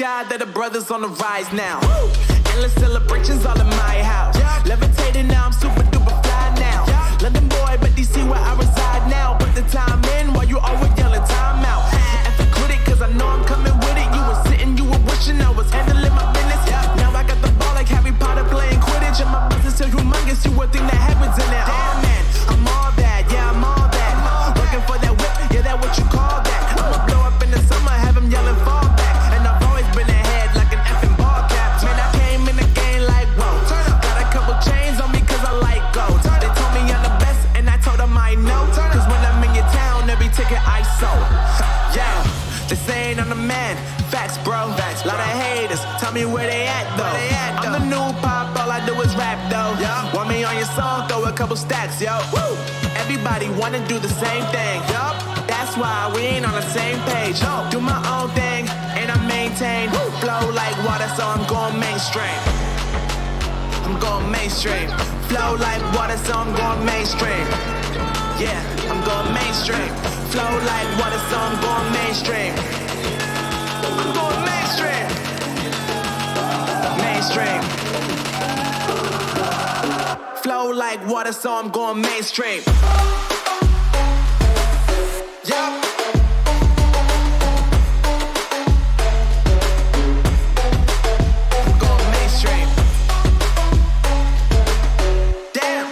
sky that the brothers on the rise now. Woo! Endless celebrations all in my house. Yeah. Levitating now, I'm super duper fly now. Yeah. London boy, but DC where I reside now. Put the time in while you always yelling time out. And to quit it, cause I know I'm coming with it. You were sitting, you were wishing I was handling my business. Yeah. Now I got the ball like Harry Potter playing Quidditch. And my business so humongous, you would think that happens in there. Damn man, I'm all that, yeah, I'm all that. Working for that whip, yeah, that what you call that. I'ma blow up in the summer, have them yelling fall back. And I've always been ahead like an effing ball cap. Man, I came in the game like, whoa. Got a couple chains on me cause I like gold. They told me I'm the best and I told them I know. Cause when I'm in your town, every ticket I sold. Yeah, they saying I'm the man. Facts, bro. Lot of haters, tell me where they at though. I'm the new pop, all I do is rap though. Want me on your song, throw a couple stacks, yo. Woo! Everybody wanna do the same thing. Yup, that's why we ain't on the same page. Do my own thing, and I maintain. Flow like water, so I'm going mainstream. I'm going mainstream. Flow like water, so I'm going mainstream. Yeah, I'm going mainstream. Flow like water, so I'm going mainstream. I'm going mainstream. Mainstream. Flow like water, so I'm going mainstream. Yeah. I'm going mainstream. Damn.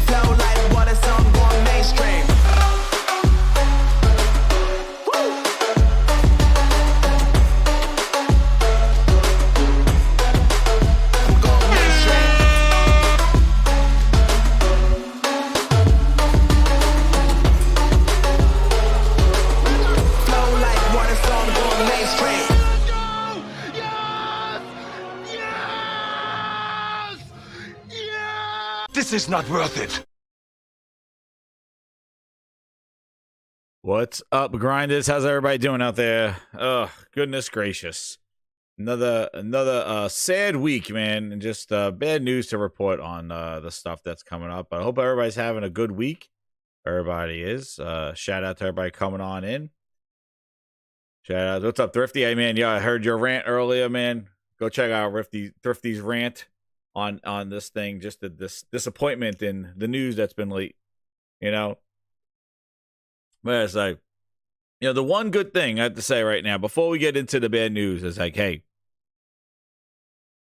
Flow like water, so I'm going mainstream. This is not worth it. What's up, grinders? How's everybody doing out there? Oh, goodness gracious. Another sad week, man, and just bad news to report on the stuff that's coming up. But I hope everybody's having a good week. Everybody is. Shout out to everybody coming on in. Shout out. What's up, Thrifty? Hey, man, yeah, I heard your rant earlier, man. Go check out Thrifty's rant on this thing. Just this disappointment in the news that's been late, you know. But it's like, you know, the one good thing I have to say right now, before we get into the bad news, is like, hey,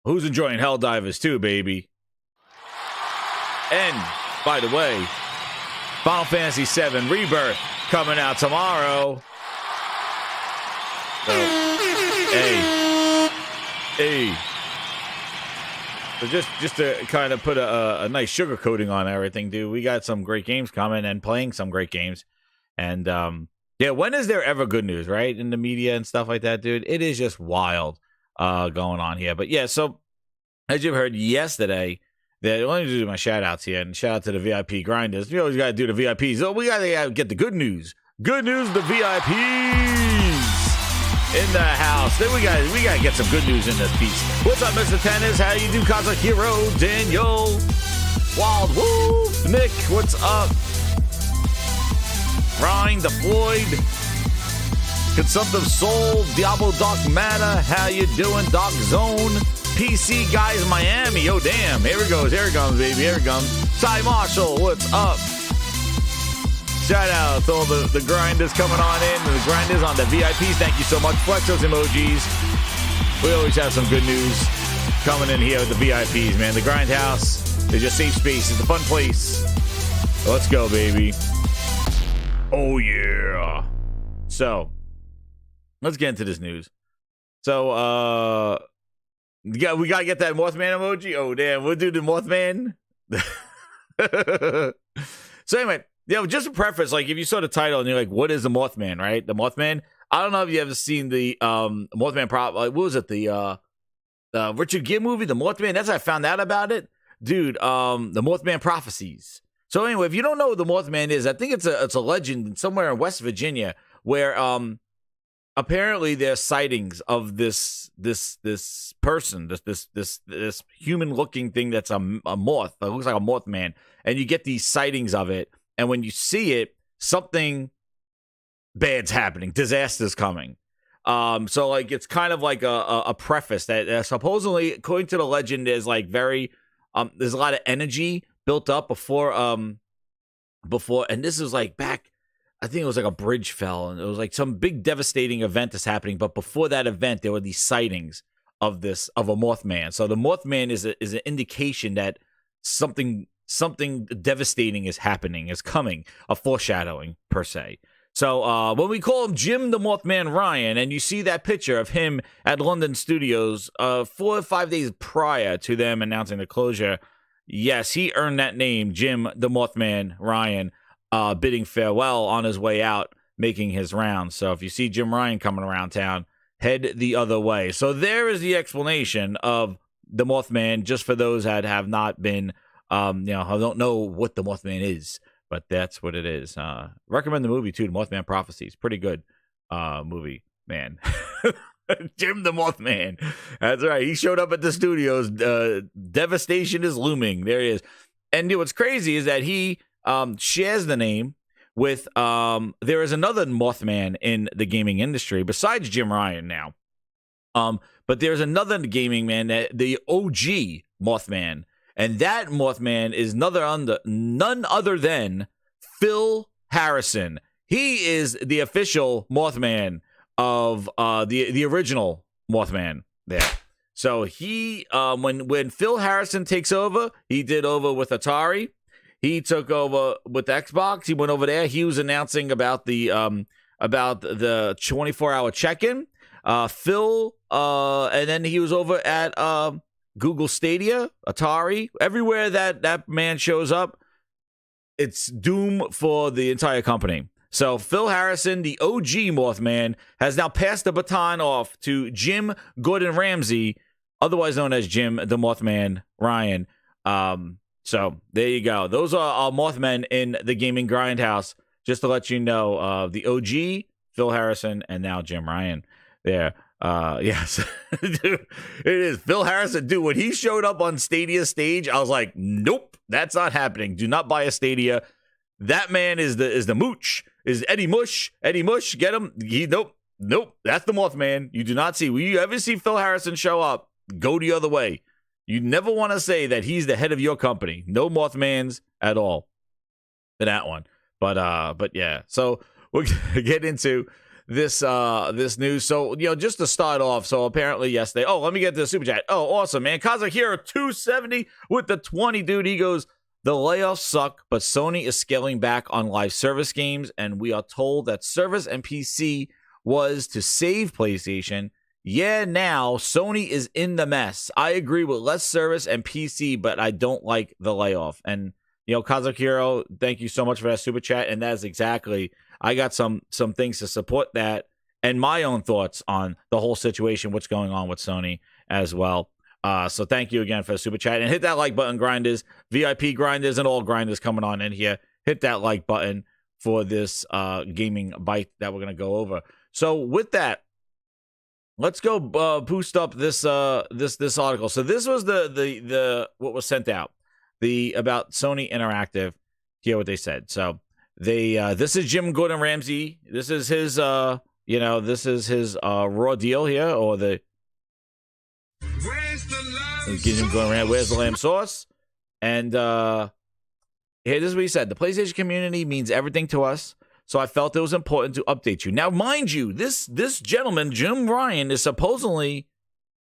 who's enjoying Helldivers 2, baby? And, by the way, Final Fantasy VII Rebirth coming out tomorrow. So, hey. So just to kind of put a nice sugar coating on everything, dude, we got some great games coming and playing some great games. And, yeah, when is there ever good news, right? In the media and stuff like that, dude? It is just wild going on here. But, yeah, so as you've heard yesterday, let me do my shout-outs here. And shout-out to the VIP grinders. You always got to do the VIPs. So we got to get the good news. Good news, the VIPs in the house. Then we got to get some good news in this piece. What's up, Mr. Tennis? How you do, Cosmic Hero? Daniel, Wild Wolf, Nick, what's up? Ryan, the Floyd, Consumptive Soul, Diablo Dark Matter, how you doing? Dark Zone, PC Guys Miami, yo damn, here it comes, baby, here it comes. Ty Marshall, what's up? Shout out to all the grinders coming on in, and the grinders on the VIPs, thank you so much. Flex those emojis. We always have some good news coming in here with the VIPs, man. The Grindhouse is your safe space, it's a fun place. Let's go, baby. Oh, yeah. So, let's get into this news. So, we got to get that Mothman emoji. Oh, damn. We'll do the Mothman. So, anyway, just a preface. Like, if you saw the title and you're like, what is the Mothman, right? The Mothman. I don't know if you ever seen the Mothman what was it? The Richard Gere movie, The Mothman. That's how I found out about it. Dude, the Mothman Prophecies. So anyway, if you don't know what the Mothman is, I think it's a legend somewhere in West Virginia where apparently there's sightings of this person, this human looking thing that's a moth. It looks like a Mothman, and you get these sightings of it. And when you see it, something bad's happening, disaster's coming. So like it's kind of like a preface that supposedly, according to the legend, is like very there's a lot of energy built up before, and this is like back, I think it was like a bridge fell, and it was like some big devastating event is happening. But before that event, there were these sightings of a Mothman. So the Mothman is an indication that something devastating is happening, is coming, a foreshadowing per se. So when we call him Jim the Mothman Ryan, and you see that picture of him at London studios 4 or 5 days prior to them announcing the closure, yes, he earned that name, Jim the Mothman Ryan, bidding farewell on his way out, making his rounds. So if you see Jim Ryan coming around town, head the other way. So there is the explanation of the Mothman, just for those that have not been, who don't know what the Mothman is. But that's what it is. Recommend the movie, too, The Mothman Prophecies. Pretty good movie, man. Jim the Mothman. That's right. He showed up at the studios. Devastation is looming. There he is. And what's crazy is that he shares the name with, there is another Mothman in the gaming industry, besides Jim Ryan now. But there's another gaming man, the OG Mothman. And that Mothman is none other than Phil Harrison. He is the official Mothman of the original Mothman there. So he, when Phil Harrison takes over, he did over with Atari. He took over with Xbox. He went over there. He was announcing about the 24-hour check-in. Phil, and then he was over at Google Stadia, Atari, everywhere that man shows up, it's doom for the entire company. So Phil Harrison, the OG Mothman, has now passed the baton off to Jim Gordon Ramsay, otherwise known as Jim the Mothman Ryan. So there you go. Those are our Mothmen in the gaming grindhouse. Just to let you know, the OG, Phil Harrison, and now Jim Ryan there. Yes, dude, it is Phil Harrison. Dude, when he showed up on Stadia stage, I was like, nope, that's not happening. Do not buy a Stadia. That man is the mooch, is Eddie Mush. Eddie Mush, get him. Nope, that's the Mothman. You do not see. When you ever see Phil Harrison show up, go the other way. You never want to say that he's the head of your company. No Mothmans at all for that one. But yeah. So we'll get into this news. So, just to start off, so apparently yesterday, let me get to the super chat. Oh, awesome, man. Kazakira 270 with the 20, dude. He goes, the layoffs suck, but Sony is scaling back on live service games, and we are told that service and PC was to save PlayStation. Yeah, now Sony is in the mess. I agree with less service and PC, but I don't like the layoff. And Kazakiro, thank you so much for that super chat. And that's exactly, I got some things to support that and my own thoughts on the whole situation, what's going on with Sony as well. So thank you again for the super chat. And hit that like button, grinders, VIP grinders, and all grinders coming on in here. Hit that like button for this gaming bite that we're going to go over. So with that, let's go boost up this article. So this was the what was sent out. About Sony Interactive. Hear what they said. So this is Jim Gordon Ramsay. This is his raw deal here, or the Jim Gordon Ramsay, where's the lamb sauce? And here, this is what he said. The PlayStation community means everything to us, so I felt it was important to update you. Now, mind you, this gentleman, Jim Ryan, is supposedly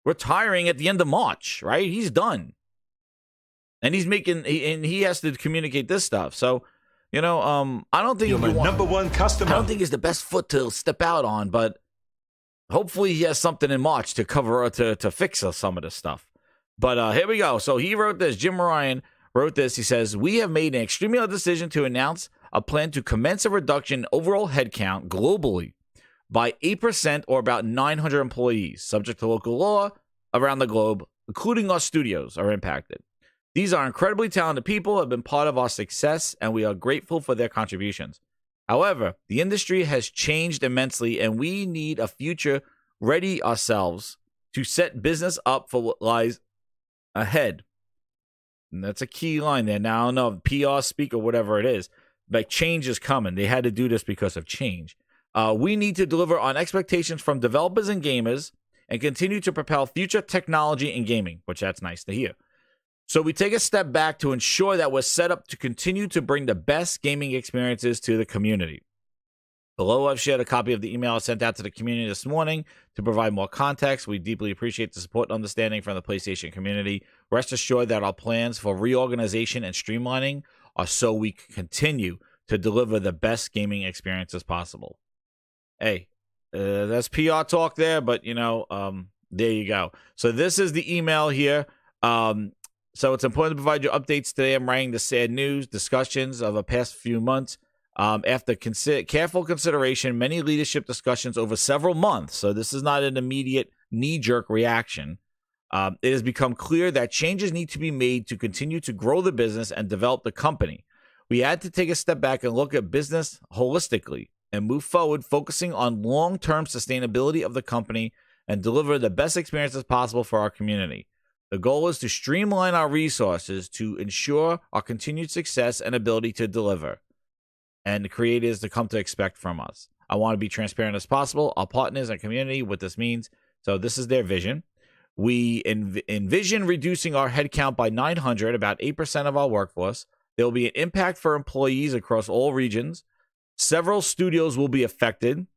retiring at the end of March, right? He's done. And he has to communicate this stuff. So, I don't think you're my number one customer. I don't think it's the best foot to step out on, but hopefully he has something in March to cover to fix some of this stuff. But here we go. So he wrote this. Jim Ryan wrote this. He says, we have made an extremely hard decision to announce a plan to commence a reduction in overall headcount globally by 8% or about 900 employees, subject to local law around the globe, including our studios, are impacted. These are incredibly talented people who have been part of our success, and we are grateful for their contributions. However, the industry has changed immensely, and we need a future ready ourselves to set business up for what lies ahead. And that's a key line there. Now, I don't know if PR speak or whatever it is, but change is coming. They had to do this because of change. We need to deliver on expectations from developers and gamers and continue to propel future technology in gaming, which that's nice to hear. So we take a step back to ensure that we're set up to continue to bring the best gaming experiences to the community. Below, I've shared a copy of the email I sent out to the community this morning to provide more context. We deeply appreciate the support and understanding from the PlayStation community. Rest assured that our plans for reorganization and streamlining are so we can continue to deliver the best gaming experiences possible. Hey, that's PR talk there, but, there you go. So this is the email here. So it's important to provide you updates today. I'm writing the sad news, discussions of the past few months. After careful consideration, many leadership discussions over several months, so this is not an immediate knee-jerk reaction, it has become clear that changes need to be made to continue to grow the business and develop the company. We had to take a step back and look at business holistically and move forward, focusing on long-term sustainability of the company and deliver the best experiences possible for our community. The goal is to streamline our resources to ensure our continued success and ability to deliver, and the creators to come to expect from us. I want to be transparent as possible, our partners and community, what this means. So this is their vision. We envision reducing our headcount by 900, about 8% of our workforce. There will be an impact for employees across all regions. Several studios will be affected.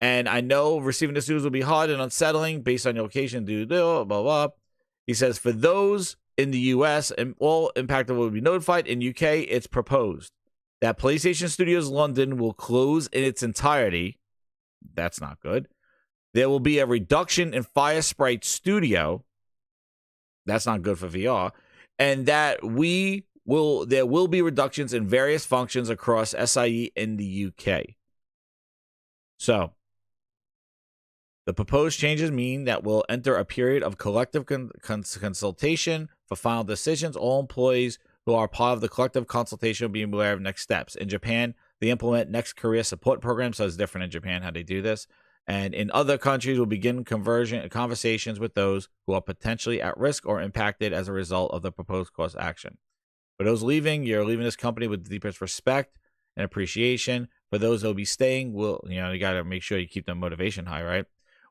And I know receiving the studios will be hard and unsettling based on your location, blah, blah, blah. He says, for those in the U.S., and all impacted will be notified. In UK, it's proposed that PlayStation Studios London will close in its entirety. That's not good. There will be a reduction in Fire Sprite Studio. That's not good for VR. And that there will be reductions in various functions across SIE in the UK. So, the proposed changes mean that we'll enter a period of collective consultation for final decisions. All employees who are part of the collective consultation will be aware of next steps. In Japan, they implement next career support programs, so it's different in Japan how they do this. And in other countries, we'll begin conversations with those who are potentially at risk or impacted as a result of the proposed course action. For those leaving, you're leaving this company with the deepest respect and appreciation. For those that will be staying, you got to make sure you keep the motivation high, right?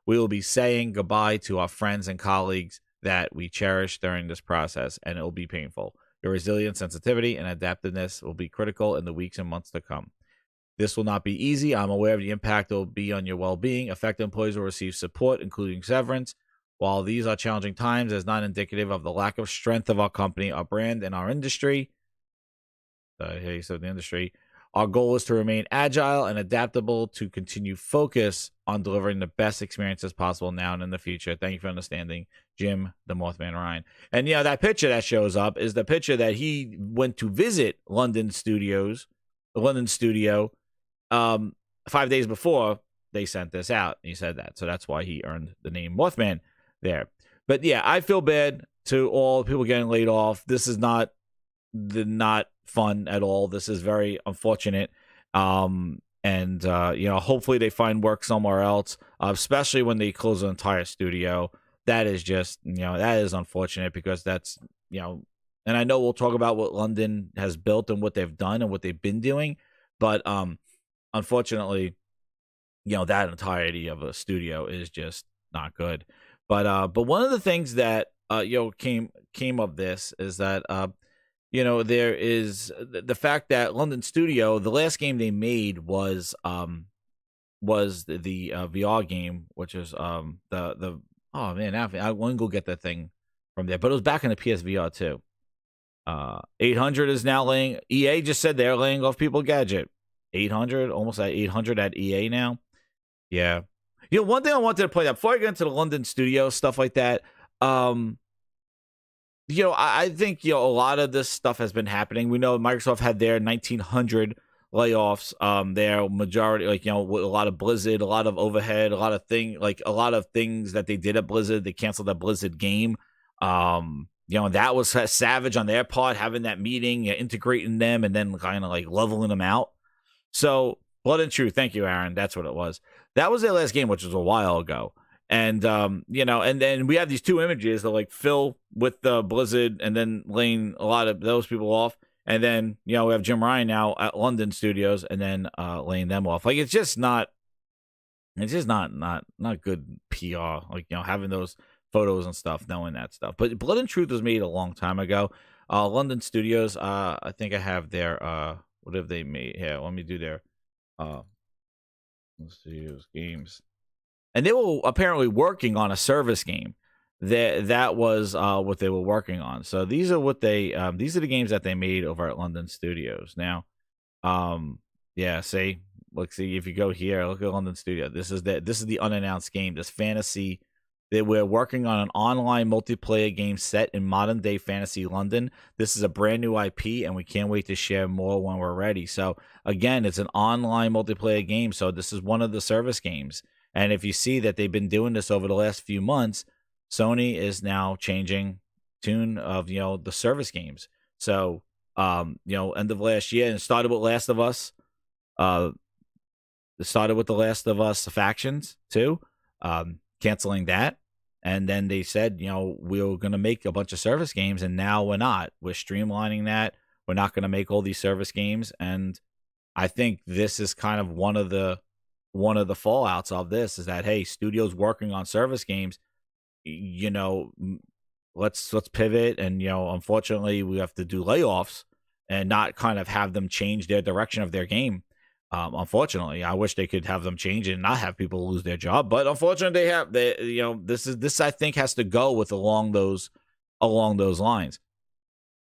We will be saying goodbye to our friends and colleagues that we cherish during this process, and it will be painful. Your resilience, sensitivity, and adaptiveness will be critical in the weeks and months to come. This will not be easy. I'm aware of the impact it will be on your well-being. Affected employees will receive support, including severance. While these are challenging times, it's not indicative of the lack of strength of our company, our brand, and our industry. Here you said the industry. Our goal is to remain agile and adaptable to continue focus on delivering the best experiences possible now and in the future. Thank you for understanding, Jim, the Mothman Ryan. And that picture that shows up is the picture that he went to visit the London studio, 5 days before they sent this out. He said that. So that's why he earned the name Mothman there. But I feel bad to all people getting laid off. This is not fun at all. This is very unfortunate. Hopefully they find work somewhere else, especially when they close an entire studio. That is just, that is unfortunate because that's, and I know we'll talk about what London has built and what they've done and what they've been doing. But unfortunately, that entirety of a studio is just not good. But one of the things that, came of this is that, there is the fact that London Studio, the last game they made was the VR game, which is I want to go get that thing from there, but it was back in the PSVR too. 800 is now EA just said they're laying off people. Gadget 800, almost at 800 at EA now. Yeah, one thing I wanted to point out before I get into the London Studio stuff like that. I think, a lot of this stuff has been happening. We know Microsoft had their 1,900 layoffs. Their majority, a lot of Blizzard, a lot of overhead, a lot of things that they did at Blizzard. They canceled that Blizzard game. That was savage on their part, having that meeting, integrating them, and then kind of leveling them out. So, Blood and Truth, thank you, Aaron. That's what it was. That was their last game, which was a while ago. And, and then we have these two images of Phil with the Blizzard and then laying a lot of those people off. And then, we have Jim Ryan now at London Studios and then laying them off. Like, it's just not good PR. Like, having those photos and stuff, knowing that stuff. But Blood and Truth was made a long time ago. London Studios, I think I have their, what have they made? Here, let me do their, Studios games. And they were apparently working on a service game. That was what they were working on. So these are these are the games that they made over at London Studios. Now, see, if you go here, look at London Studio. This is the unannounced game. This fantasy that we're working on, an online multiplayer game set in modern day fantasy London. This is a brand new IP, and we can't wait to share more when we're ready. So again, it's an online multiplayer game. So this is one of the service games. And if you see that they've been doing this over the last few months, Sony is now changing tune of, the service games. So, end of last year, and it started with Last of Us. It started with the Last of Us factions too, canceling that. And then they said, we were going to make a bunch of service games, and now we're not. We're streamlining that. We're not going to make all these service games. And I think this is kind of one of the fallouts of this is that, hey, studios working on service games, let's pivot. And, unfortunately, we have to do layoffs and not kind of have them change their direction of their game. Unfortunately, I wish they could have them change and not have people lose their job, but unfortunately this I think has to go with along those lines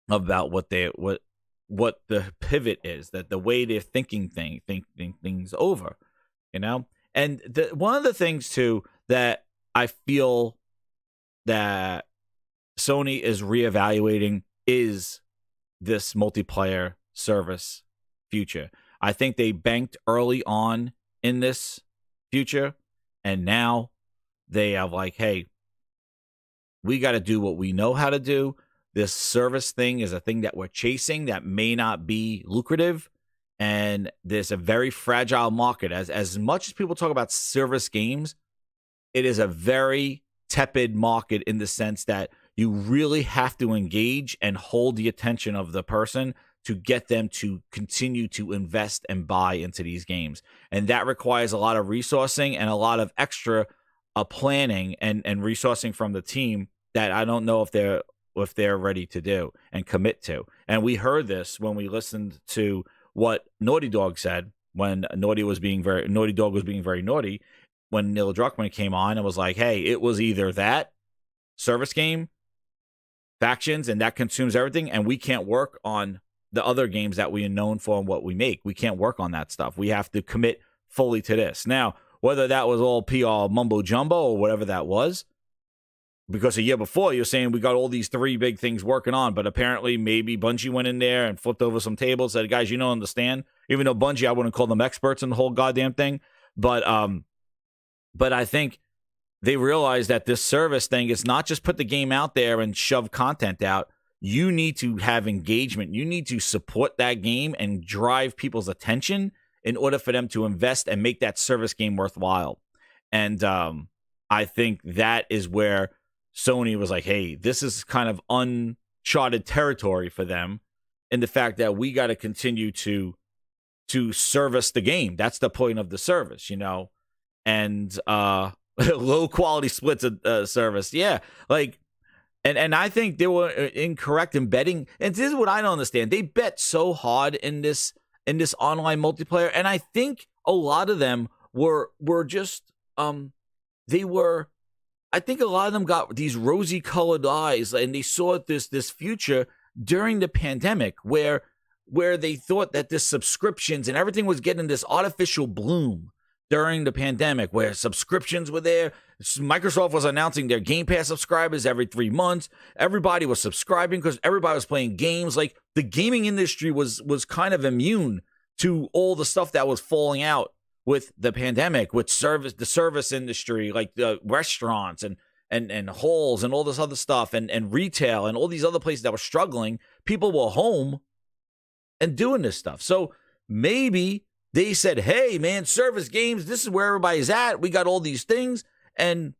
about what the pivot is, that the way they're thinking things over, and one of the things too that I feel that Sony is reevaluating is this multiplayer service future. I think they banked early on in this future, and now they have like, hey, we got to do what we know how to do. This service thing is a thing that we're chasing that may not be lucrative, and there's a very fragile market. As much as people talk about service games, it is a very tepid market in the sense that you really have to engage and hold the attention of the person to get them to continue to invest and buy into these games. And that requires a lot of resourcing and a lot of extra planning and resourcing from the team that I don't know if they're ready to do and commit to. And we heard this when we listened to what Naughty Dog said when Naughty Dog was being very naughty, when Neil Druckmann came on and was like, hey, it was either that service game, factions, and that consumes everything, and we can't work on the other games that we are known for and what we make. We can't work on that stuff. We have to commit fully to this. Now, whether that was all PR mumbo jumbo or whatever that was, because a year before you're saying we got all these 3 big things working on, but apparently maybe Bungie went in there and flipped over some tables, said, guys, you don't understand. Even though Bungie, I wouldn't call them experts in the whole goddamn thing. But I think they realized that this service thing is not just put the game out there and shove content out. You need to have engagement. You need to support that game and drive people's attention in order for them to invest and make that service game worthwhile. And I think that is where Sony was like, hey, this is kind of uncharted territory for them in the fact that we got to continue to service the game. That's the point of the service, and low quality splits of service. Yeah, like, and I think they were incorrect in betting. And this is what I don't understand. They bet so hard in this online multiplayer, and I think a lot of them were just I think a lot of them got these rosy colored eyes, and they saw this future during the pandemic where they thought that this subscriptions and everything was getting this artificial bloom during the pandemic where subscriptions were there. Microsoft was announcing their Game Pass subscribers every 3 months. Everybody was subscribing because everybody was playing games. Like, the gaming industry was kind of immune to all the stuff that was falling out with the pandemic, with the service industry, like the restaurants and halls and all this other stuff and retail and all these other places that were struggling. People were home and doing this stuff. So maybe they said, hey, man, service games, this is where everybody's at. We got all these things. And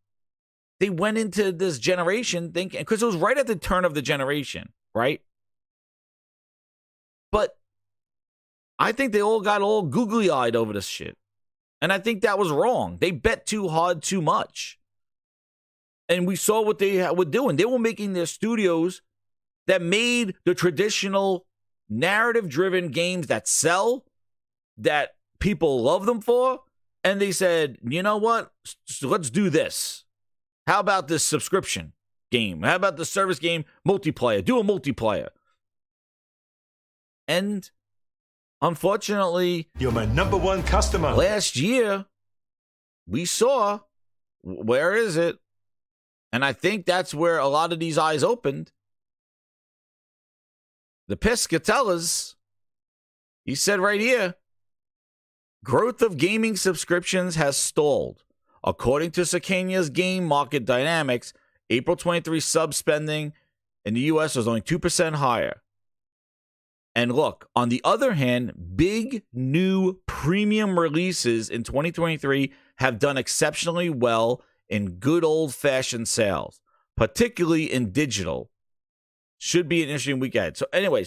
they went into this generation thinking, because it was right at the turn of the generation, right? But I think they all got all googly-eyed over this shit. And I think that was wrong. They bet too hard too much. And we saw what they were doing. They were making their studios that made the traditional narrative-driven games that sell, that people love them for. And they said, you know what? Let's do this. How about this subscription game? How about the service game multiplayer? Do a multiplayer. And unfortunately, You're my number one customer. last year, we saw, where is it? And I think that's where a lot of these eyes opened. The Piscatellas, he said right here, growth of gaming subscriptions has stalled. According to Sacania's Game Market Dynamics, April 23 sub spending in the U.S. was only 2% higher. And look, on the other hand, big new premium releases in 2023 have done exceptionally well in good old-fashioned sales, particularly in digital. Should be an interesting weekend. So anyway,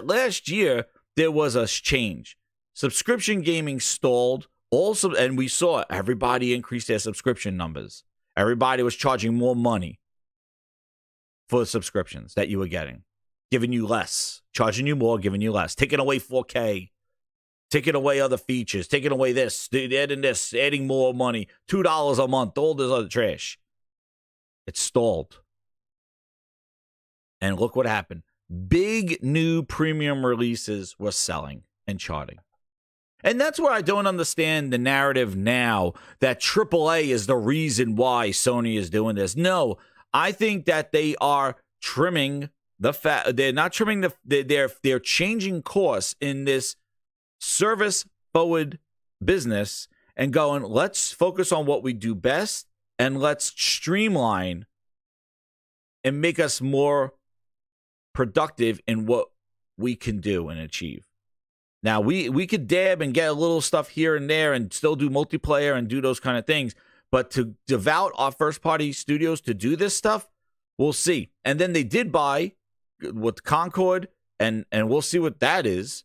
last year, there was a change. Subscription gaming stalled. Also, and we saw everybody increase their subscription numbers. Everybody was charging more money for the subscriptions that you were getting. Giving you less. Charging you more, giving you less. Taking away 4K. Taking away other features. Taking away this. Adding this. Adding more money. $2 a month. All this other trash. It stalled. And look what happened. Big new premium releases were selling and charting. And that's where I don't understand the narrative now that AAA is the reason why Sony is doing this. No, I think that they are trimming the fat. They're not trimming they're changing course in this service forward business and going, let's focus on what we do best and let's streamline and make us more productive in what we can do and achieve. Now, we could dab and get a little stuff here and there and still do multiplayer and do those kind of things. But to devote our first-party studios to do this stuff, we'll see. And then they did buy with Concord, and we'll see what that is.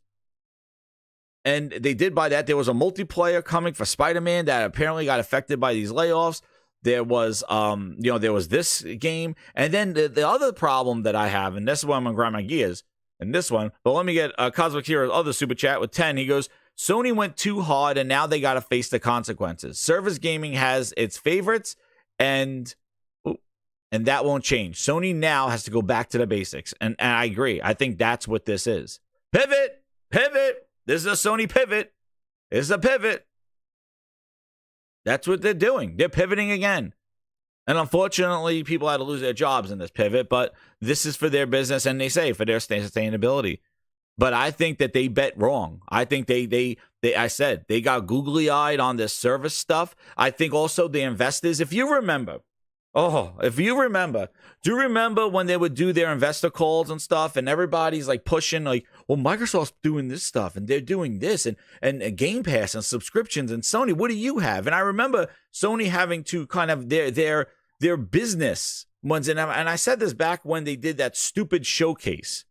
And they did buy that. There was a multiplayer coming for Spider-Man that apparently got affected by these layoffs. There was, there was this game. And then the other problem that I have, and this is why I'm going to grind my gears, in this one, but let me get Cosmic Hero's other super chat with 10. He goes, Sony went too hard and now they got to face the consequences. Service gaming has its favorites and that won't change. Sony now has to go back to the basics. And I agree. I think that's what this is. Pivot. This is a Sony pivot. This is a pivot. That's what they're doing. They're pivoting again. And unfortunately, people had to lose their jobs in this pivot, but this is for their business and they say for their sustainability. But I think that they bet wrong. I think they got googly-eyed on this service stuff. I think also the investors, if you remember, do you remember when they would do their investor calls and stuff and everybody's like pushing like, well, Microsoft's doing this stuff and they're doing this and Game Pass and subscriptions and Sony, what do you have? And I remember Sony having to kind of their business ones. And I said this back when they did that stupid showcase.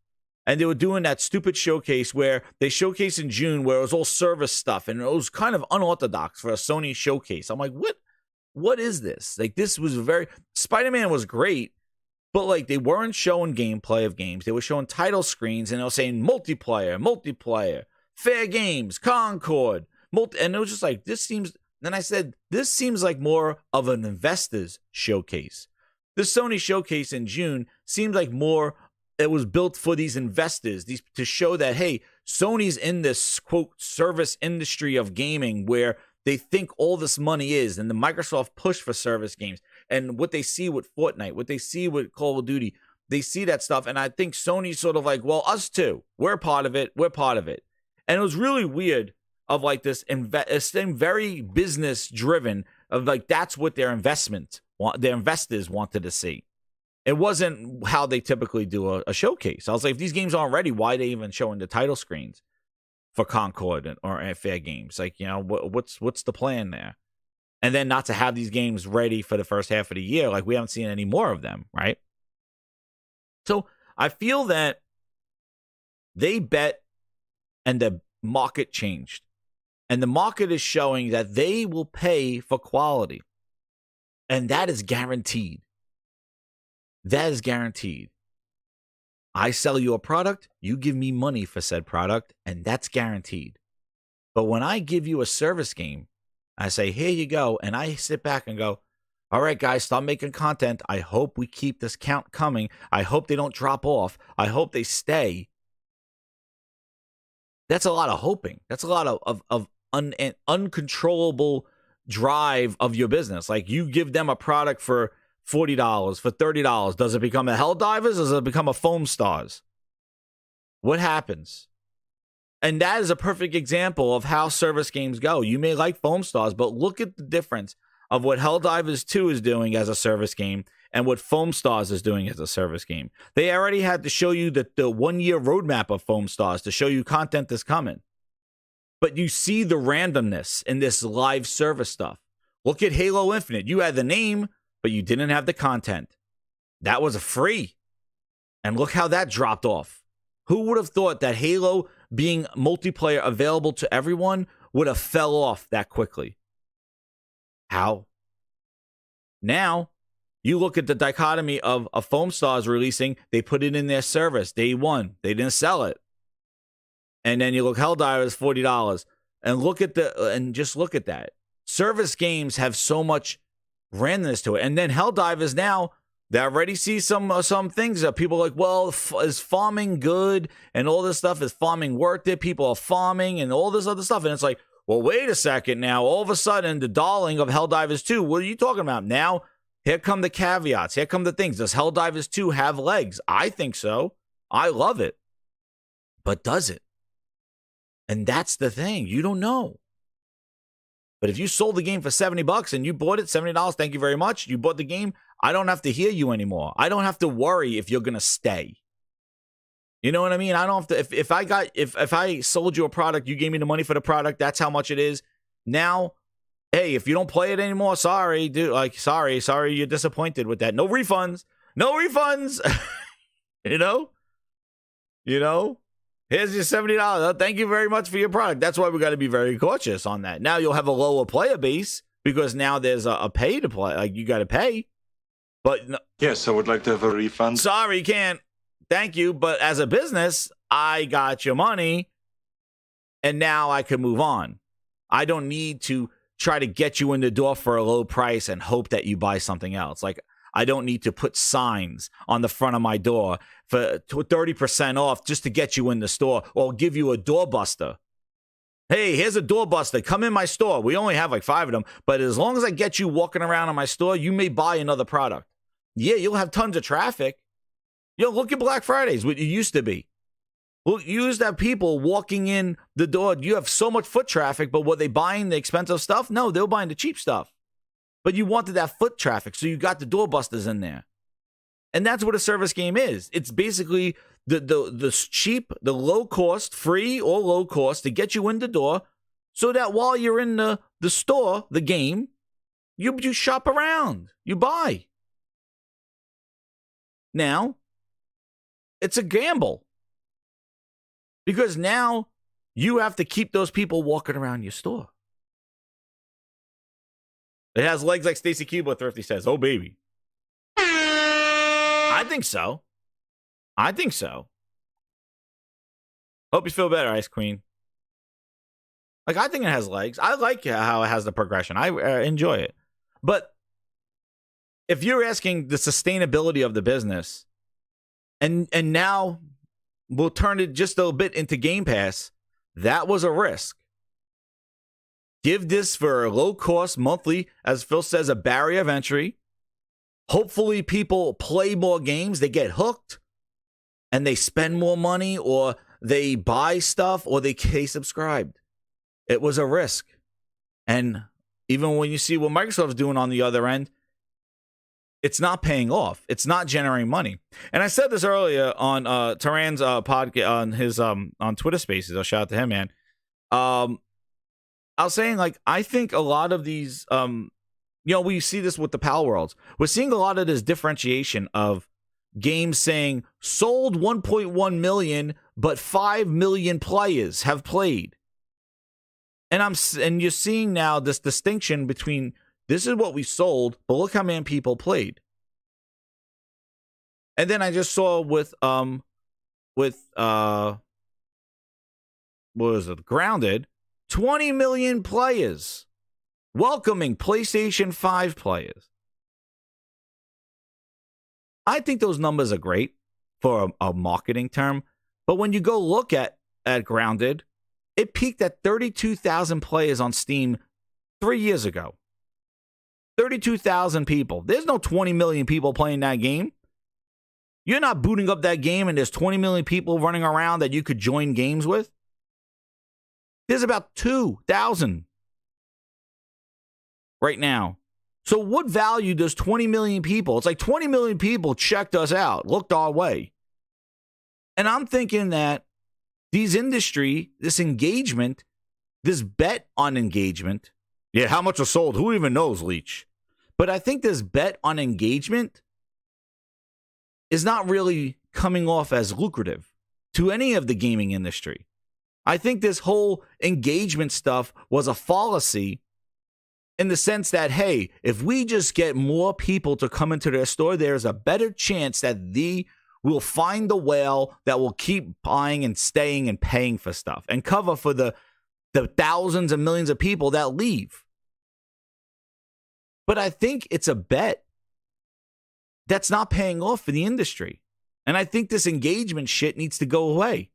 And they were doing that stupid showcase where they showcased in June where it was all service stuff. And it was kind of unorthodox for a Sony showcase. I'm like, what is this? Like, this was Spider-Man was great, but like they weren't showing gameplay of games. They were showing title screens and they were saying multiplayer, fair games, Concord, and it was just like, then I said, this seems like more of an investors showcase. The Sony showcase in June seemed like more, it was built for these investors, to show that, hey, Sony's in this, quote, service industry of gaming where they think all this money is, and the Microsoft push for service games, and what they see with Fortnite, what they see with Call of Duty, they see that stuff, and I think Sony's sort of like, well, us too. We're part of it. And it was really weird of like this very business-driven, of like that's what their investors wanted to see. It wasn't how they typically do a showcase. I was like, if these games aren't ready, why are they even showing the title screens for Concord or Fair Games? Like, what's the plan there? And then not to have these games ready for the first half of the year. Like, we haven't seen any more of them, right? So I feel that they bet and the market changed. And the market is showing that they will pay for quality. And that is guaranteed. That is guaranteed. I sell you a product, you give me money for said product, and that's guaranteed. But when I give you a service game, I say, here you go, and I sit back and go, all right, guys, stop making content. I hope we keep this count coming. I hope they don't drop off. I hope they stay. That's a lot of hoping. That's a lot of uncontrollable drive of your business. Like, you give them a product for $40, for $30. Does it become a Helldivers or does it become a Foam Stars? What happens? And that is a perfect example of how service games go. You may like Foam Stars, but look at the difference of what Helldivers 2 is doing as a service game and what Foam Stars is doing as a service game. They already had to show you the 1-year roadmap of Foam Stars to show you content that's coming. But you see the randomness in this live service stuff. Look at Halo Infinite. You had the name, but you didn't have the content. That was a free. And look how that dropped off. Who would have thought that Halo being multiplayer available to everyone would have fell off that quickly? How? Now, you look at the dichotomy of a Foam Stars releasing, they put it in their service day one. They didn't sell it. And then you look Helldivers, $40. And just look at that. Service games have so much randomness to it. And then Helldivers now, they already see some things that people are like, well, is farming good? And all this stuff, is farming worth it? People are farming and all this other stuff. And it's like, well, wait a second now. All of a sudden, the darling of Helldivers 2, what are you talking about? Now, here come the caveats. Here come the things. Does Helldivers 2 have legs? I think so. I love it. But does it? And that's the thing. You don't know. But if you sold the game for $70 and you bought it, $70, thank you very much. You bought the game. I don't have to hear you anymore. I don't have to worry if you're going to stay. You know what I mean? I don't have to, if I sold you a product, you gave me the money for the product, that's how much it is. Now, hey, if you don't play it anymore, sorry, dude. Like, sorry, you're disappointed with that. No refunds. You know? Here's your $70. Thank you very much for your product. That's why we got to be very cautious on that. Now you'll have a lower player base because now there's a pay to play. Like, you got to pay. But no, Yes, I would like to have a refund. sorry, can't. Thank you. But as a business, I got your money and now I can move on. I don't need to try to get you in the door for a low price and hope that you buy something else. Like, I don't need to put signs on the front of my door for 30% off just to get you in the store or give you a doorbuster. Hey, here's a doorbuster. Come in my store. We only have like 5 of them. But as long as I get you walking around in my store, you may buy another product. Yeah, you'll have tons of traffic. Look at Black Fridays, what it used to be. Well, you used to have people walking in the door. You have so much foot traffic, but were they buying the expensive stuff? No, they were buying the cheap stuff. But you wanted that foot traffic, so you got the doorbusters in there. And that's what a service game is. It's basically the cheap, the low cost, free or low cost to get you in the door so that while you're in the store, the game, you shop around, you buy. Now, it's a gamble. Because now you have to keep those people walking around your store. It has legs like Stacy Cuba, Thrifty says. Oh, baby. I think so. Hope you feel better, Ice Queen. Like, I think it has legs. I like how it has the progression. I enjoy it. But if you're asking the sustainability of the business, and now we'll turn it just a little bit into Game Pass, that was a risk. Give this for a low cost monthly, as Phil says, a barrier of entry. Hopefully people play more games, they get hooked, and they spend more money, or they buy stuff, or they stay subscribed. It was a risk. And even when you see what Microsoft's doing on the other end, it's not paying off. It's not generating money. And I said this earlier on Taran's podcast, on his on Twitter Spaces. I'll shout out to him, man. I was saying, like, I think a lot of these, we see this with the Pal Worlds. We're seeing a lot of this differentiation of games saying sold 1.1 million, but 5 million players have played. And you're seeing now this distinction between this is what we sold, but look how many people played. And then I just saw with what was it, Grounded, 20 million players welcoming PlayStation 5 players. I think those numbers are great for a marketing term, but when you go look at Grounded, it peaked at 32,000 players on Steam 3 years ago. 32,000 people. There's no 20 million people playing that game. You're not booting up that game and there's 20 million people running around that you could join games with. There's about 2,000 right now. So what value does 20 million people? It's like 20 million people checked us out, looked our way. And I'm thinking that these industry, this engagement, this bet on engagement. Yeah, how much was sold? Who even knows, Leech? But I think this bet on engagement is not really coming off as lucrative to any of the gaming industry. I think this whole engagement stuff was a fallacy in the sense that, hey, if we just get more people to come into their store, there's a better chance that will find the whale that will keep buying and staying and paying for stuff and cover for the thousands and millions of people that leave. But I think it's a bet that's not paying off for the industry. And I think this engagement shit needs to go away.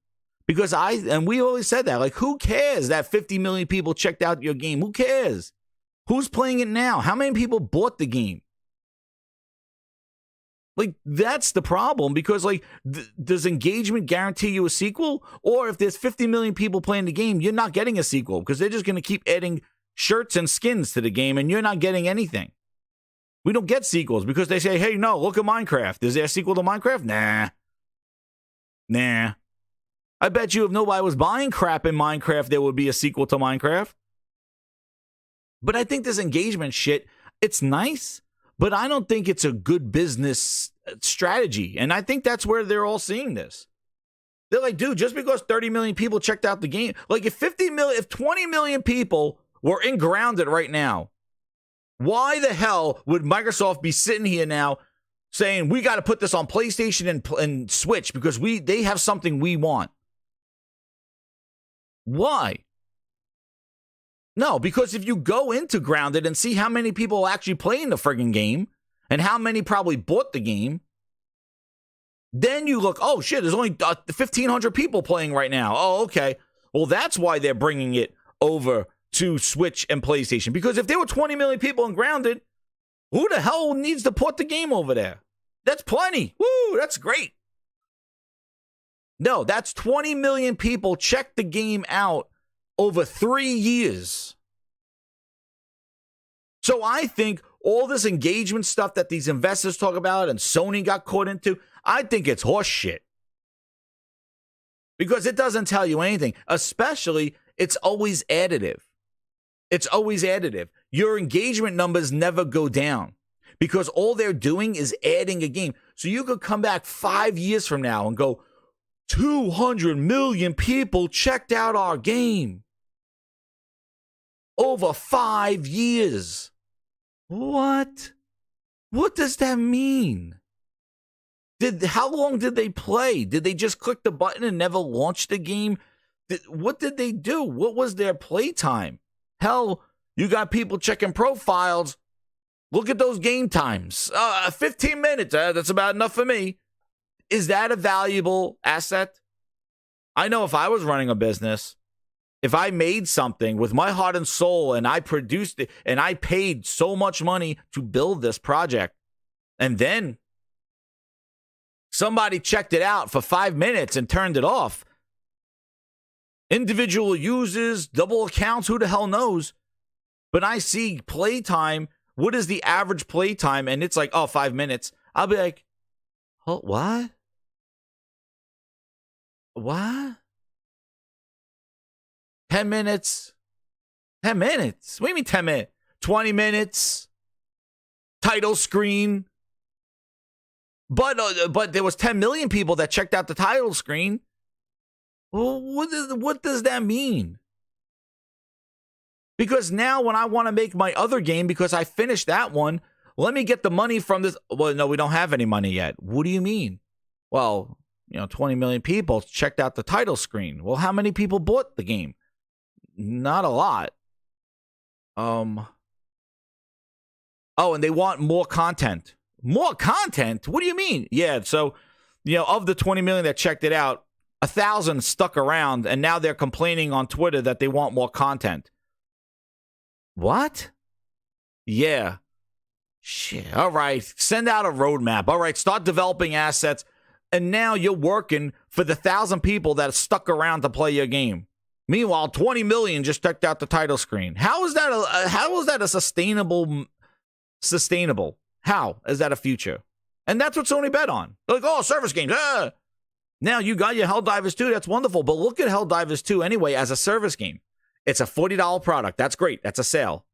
Because we always said that, like, who cares that 50 million people checked out your game? Who cares? Who's playing it now? How many people bought the game? Like, that's the problem, because, like, does engagement guarantee you a sequel? Or if there's 50 million people playing the game, you're not getting a sequel because they're just going to keep adding shirts and skins to the game and you're not getting anything. We don't get sequels because they say, hey, no, look at Minecraft. Is there a sequel to Minecraft? Nah. I bet you if nobody was buying crap in Minecraft, there would be a sequel to Minecraft. But I think this engagement shit, it's nice, but I don't think it's a good business strategy. And I think that's where they're all seeing this. They're like, dude, just because 30 million people checked out the game, like if 20 million people were in Grounded right now, why the hell would Microsoft be sitting here now saying we got to put this on PlayStation and Switch because they have something we want? Why? No, because if you go into Grounded and see how many people actually playing the friggin' game and how many probably bought the game, then you look, oh shit, there's only 1,500 people playing right now. Oh, okay. Well, that's why they're bringing it over to Switch and PlayStation. Because if there were 20 million people in Grounded, who the hell needs to port the game over there? That's plenty. Woo, that's great. No, that's 20 million people checked the game out over 3 years. So I think all this engagement stuff that these investors talk about and Sony got caught into, I think it's horse shit. Because it doesn't tell you anything. Especially, it's always additive. It's always additive. Your engagement numbers never go down. Because all they're doing is adding a game. So you could come back 5 years from now and go, 200 million people checked out our game. Over 5 years. What? What does that mean? How long did they play? Did they just click the button and never launch the game? What did they do? What was their playtime? Hell, you got people checking profiles. Look at those game times. 15 minutes. That's about enough for me. Is that a valuable asset? I know if I was running a business, if I made something with my heart and soul and I produced it and I paid so much money to build this project, and then somebody checked it out for 5 minutes and turned it off. Individual users, double accounts, who the hell knows? But I see playtime. What is the average playtime? And it's like, 5 minutes. I'll be like, oh, what? What? 10 minutes? 10 minutes? What do you mean 10 minutes? 20 minutes? Title screen? But there was 10 million people that checked out the title screen. Well, what does that mean? Because now when I want to make my other game, because I finished that one, let me get the money from this. Well, no, we don't have any money yet. What do you mean? Well, 20 million people checked out the title screen. Well, how many people bought the game? Not a lot. Oh, and they want more content. More content? What do you mean? Yeah, so, of the 20 million that checked it out, 1,000 stuck around, and now they're complaining on Twitter that they want more content. What? Yeah. Shit. All right. Send out a roadmap. All right. Start developing assets. And now you're working for the 1,000 people that stuck around to play your game. Meanwhile, 20 million just checked out the title screen. How is that a sustainable? How is that a future? And that's what Sony bet on. They're like, oh, service games. Now you got your Helldivers 2. That's wonderful. But look at Helldivers 2 anyway as a service game. It's a $40 product. That's great. That's a sale.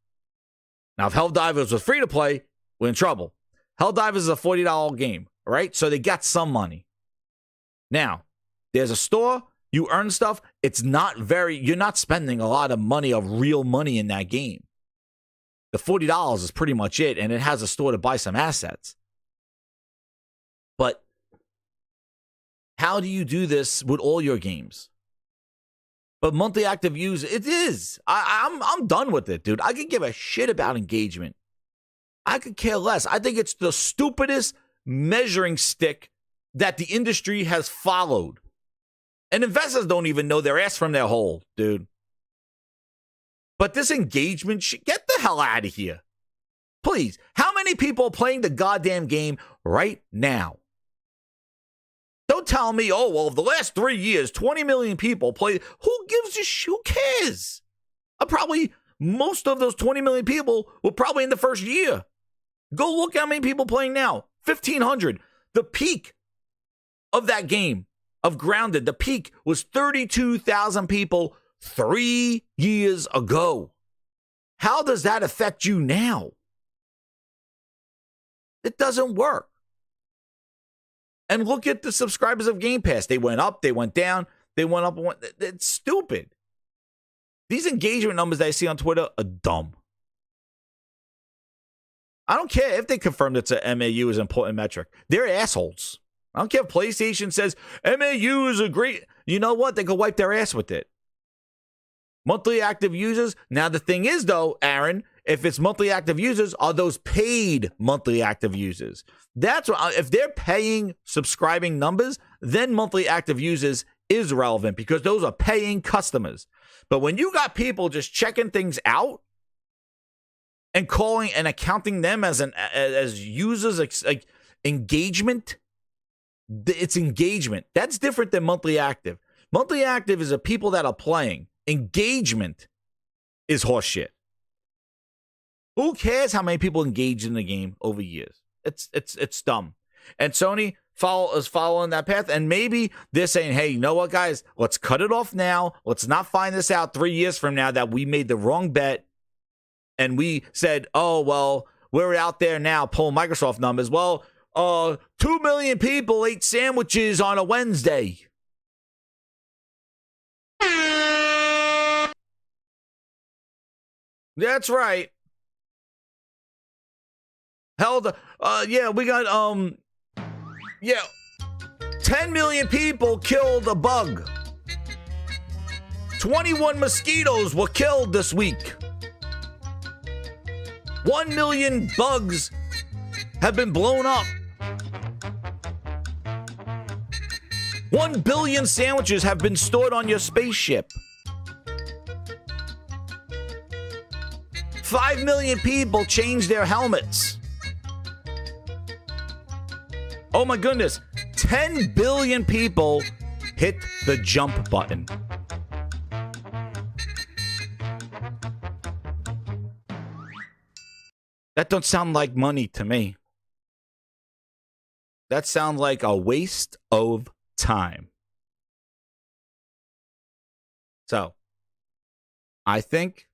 Now, if Helldivers was free to play, we're in trouble. Helldivers is a $40 game, right? So they got some money. Now, there's a store. You earn stuff. You're not spending a lot of money, of real money in that game. The $40 is pretty much it, and it has a store to buy some assets. But how do you do this with all your games? But monthly active users, it is. I'm done with it, dude. I could give a shit about engagement. I could care less. I think it's the stupidest measuring stick that the industry has followed. And investors don't even know their ass from their hole, dude. But this engagement shit, get the hell out of here. Please. How many people are playing the goddamn game right now? Don't tell me, oh, well, the last 3 years, 20 million people played. Who gives a shit? Who cares? Probably most of those 20 million people were probably in the first year. Go look how many people playing now. 1,500. The peak of that game, of Grounded, the peak was 32,000 people 3 years ago. How does that affect you now? It doesn't work. And look at the subscribers of Game Pass. They went up, they went down, they went up and went. It's stupid. These engagement numbers that I see on Twitter are dumb. I don't care if they confirmed it's a MAU is an important metric. They're assholes. I don't care if PlayStation says MAU is a great. You know what? They can wipe their ass with it. Monthly active users. Now, the thing is, though, Aaron, if it's monthly active users, are those paid monthly active users? That's what, if they're paying subscribing numbers, then monthly active users is relevant because those are paying customers. But when you got people just checking things out and calling and accounting them as users, like engagement, it's engagement. That's different than monthly active. Monthly active is a people that are playing. Engagement is horseshit. Who cares how many people engaged in the game over years? It's dumb. And Sony is following that path. And maybe they're saying, hey, you know what, guys? Let's cut it off now. Let's not find this out 3 years from now that we made the wrong bet. And we said, oh, well, we're out there now pulling Microsoft numbers. Well, 2 million people ate sandwiches on a Wednesday. That's right. We got 10 million people killed a bug. 21 mosquitoes were killed this week. 1 million bugs have been blown up. 1 billion sandwiches have been stored on your spaceship. 5 million people changed their helmets. Oh my goodness. 10 billion people hit the jump button. That don't sound like money to me. That sounds like a waste of time. So, I think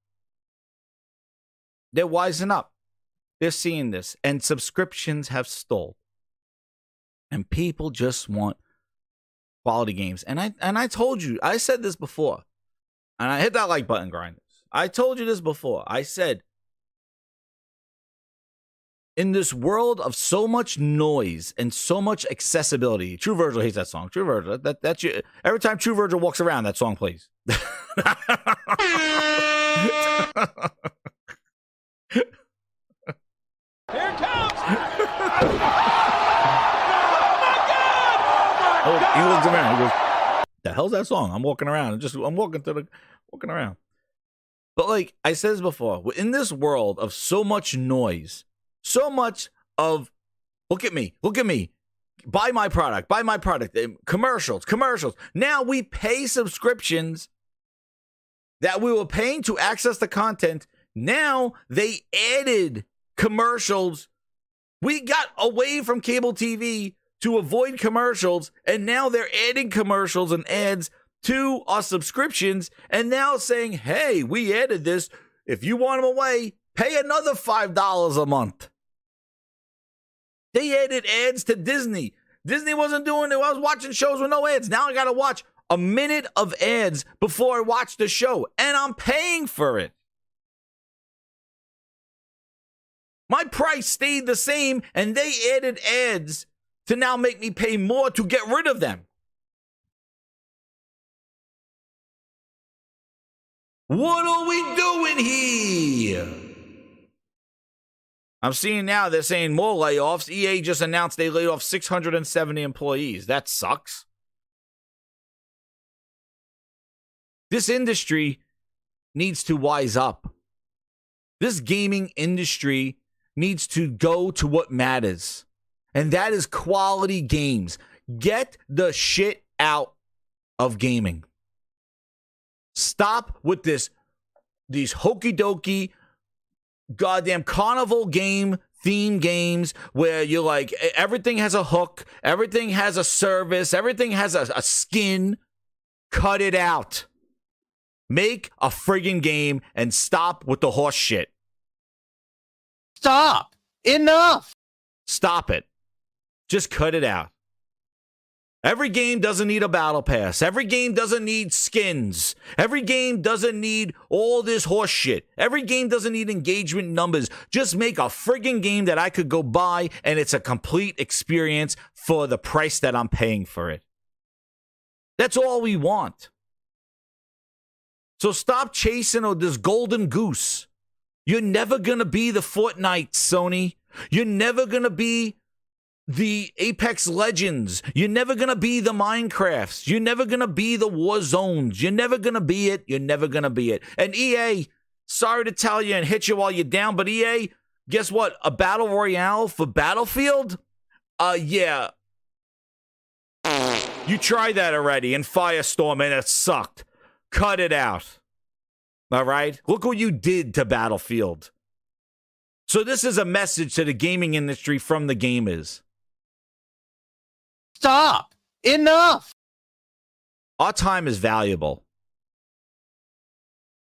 they're wising up. They're seeing this. And subscriptions have stalled. And people just want quality games. And I told you, I said this before. And I hit that like button, grinders. I told you this before. I said, in this world of so much noise and so much accessibility, True Virgil hates that song. True Virgil, that's you. Every time True Virgil walks around, that song plays. Here it comes! Oh, he looks around. He goes, "The hell's that song?" I'm walking around. I'm walking around. But like I said this before, in this world of so much noise, so much of look at me, buy my product, commercials. Now we pay subscriptions that we were paying to access the content. Now they added commercials. We got away from cable TV to avoid commercials, and now they're adding commercials and ads to our subscriptions, and now saying, hey, we added this. If you want them away, pay another $5 a month. They added ads to Disney. Disney wasn't doing it. I was watching shows with no ads. Now I got to watch a minute of ads before I watch the show, and I'm paying for it. My price stayed the same, and they added ads to now make me pay more to get rid of them. What are we doing here? I'm seeing now they're saying more layoffs. EA just announced they laid off 670 employees. That sucks. This industry needs to wise up. This gaming industry needs to go to what matters, and that is quality games. Get the shit out of gaming. Stop with these hokey dokey goddamn carnival game theme games where you're like, everything has a hook, everything has a service, everything has a skin. Cut it out. Make a friggin' game and stop with the horse shit. Stop! Enough! Stop it. Just cut it out. Every game doesn't need a battle pass. Every game doesn't need skins. Every game doesn't need all this horse shit. Every game doesn't need engagement numbers. Just make a friggin' game that I could go buy, and it's a complete experience for the price that I'm paying for it. That's all we want. So stop chasing this golden goose. You're never going to be the Fortnite, Sony. You're never going to be the Apex Legends. You're never going to be the Minecrafts. You're never going to be the War Zones. You're never going to be it. You're never going to be it. And EA, sorry to tell you and hit you while you're down, but EA, guess what? A battle royale for Battlefield? Yeah. You tried that already in Firestorm and it sucked. Cut it out. All right? Look what you did to Battlefield. So this is a message to the gaming industry from the gamers. Stop! Enough! Our time is valuable.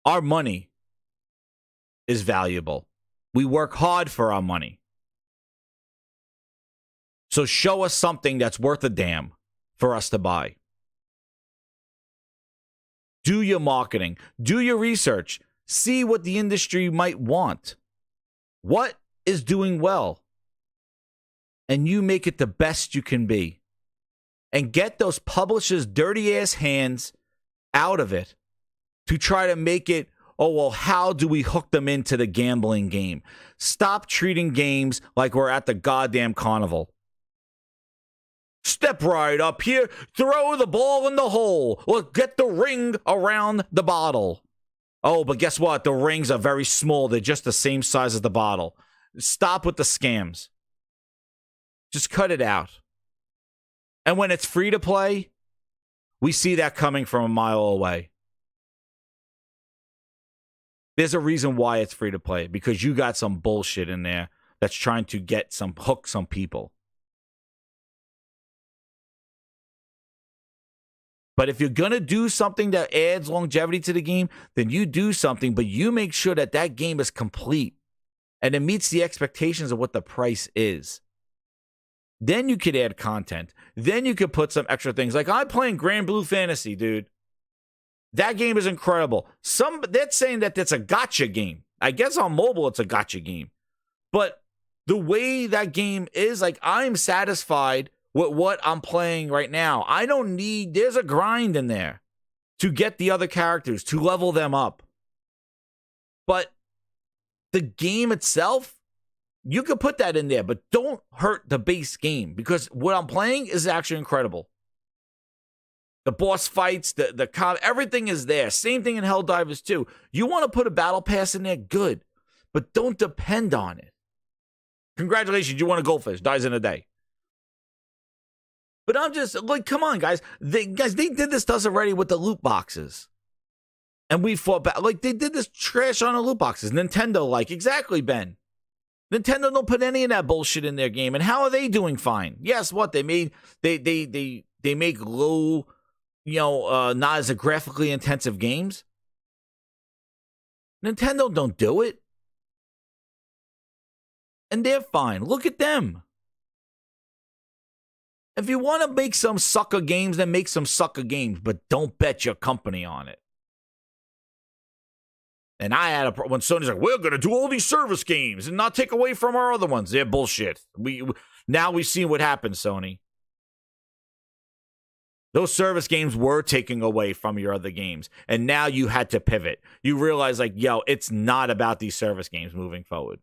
Our money is valuable. We work hard for our money. So show us something that's worth a damn for us to buy. Do your marketing. Do your research. See what the industry might want. What is doing well? And you make it the best you can be. And get those publishers' dirty-ass hands out of it to try to make it, oh, well, how do we hook them into the gambling game? Stop treating games like we're at the goddamn carnival. Step right up here, throw the ball in the hole, or get the ring around the bottle. Oh, but guess what? The rings are very small. They're just the same size as the bottle. Stop with the scams. Just cut it out. And when it's free to play, we see that coming from a mile away. There's a reason why it's free to play, because you got some bullshit in there that's trying to hook some people. But if you're going to do something that adds longevity to the game, then you do something, but you make sure that that game is complete and it meets the expectations of what the price is. Then you could add content. Then you could put some extra things. Like I'm playing Grand Blue Fantasy, dude. That game is incredible. They're saying that it's a gotcha game. I guess on mobile it's a gotcha game. But the way that game is, like, I'm satisfied with what I'm playing right now. I don't need, there's a grind in there to get the other characters, to level them up. But the game itself, you could put that in there, but don't hurt the base game, because what I'm playing is actually incredible. The boss fights, everything is there. Same thing in Helldivers 2. You want to put a battle pass in there, good, but don't depend on it. Congratulations, you won a goldfish, dies in a day. But I'm just like, come on, guys. They did this to us already with the loot boxes. And we fought back. Like, they did this trash on the loot boxes. Nintendo, like, exactly, Ben. Nintendo don't put any of that bullshit in their game. And how are they doing fine? Yes, what? They make low, not as graphically intensive games. Nintendo don't do it. And they're fine. Look at them. If you want to make some sucker games, then make some sucker games, but don't bet your company on it. And I had when Sony's like, we're going to do all these service games and not take away from our other ones. They're bullshit. Now we see what happens, Sony. Those service games were taking away from your other games. And now you had to pivot. You realize, like, yo, it's not about these service games moving forward.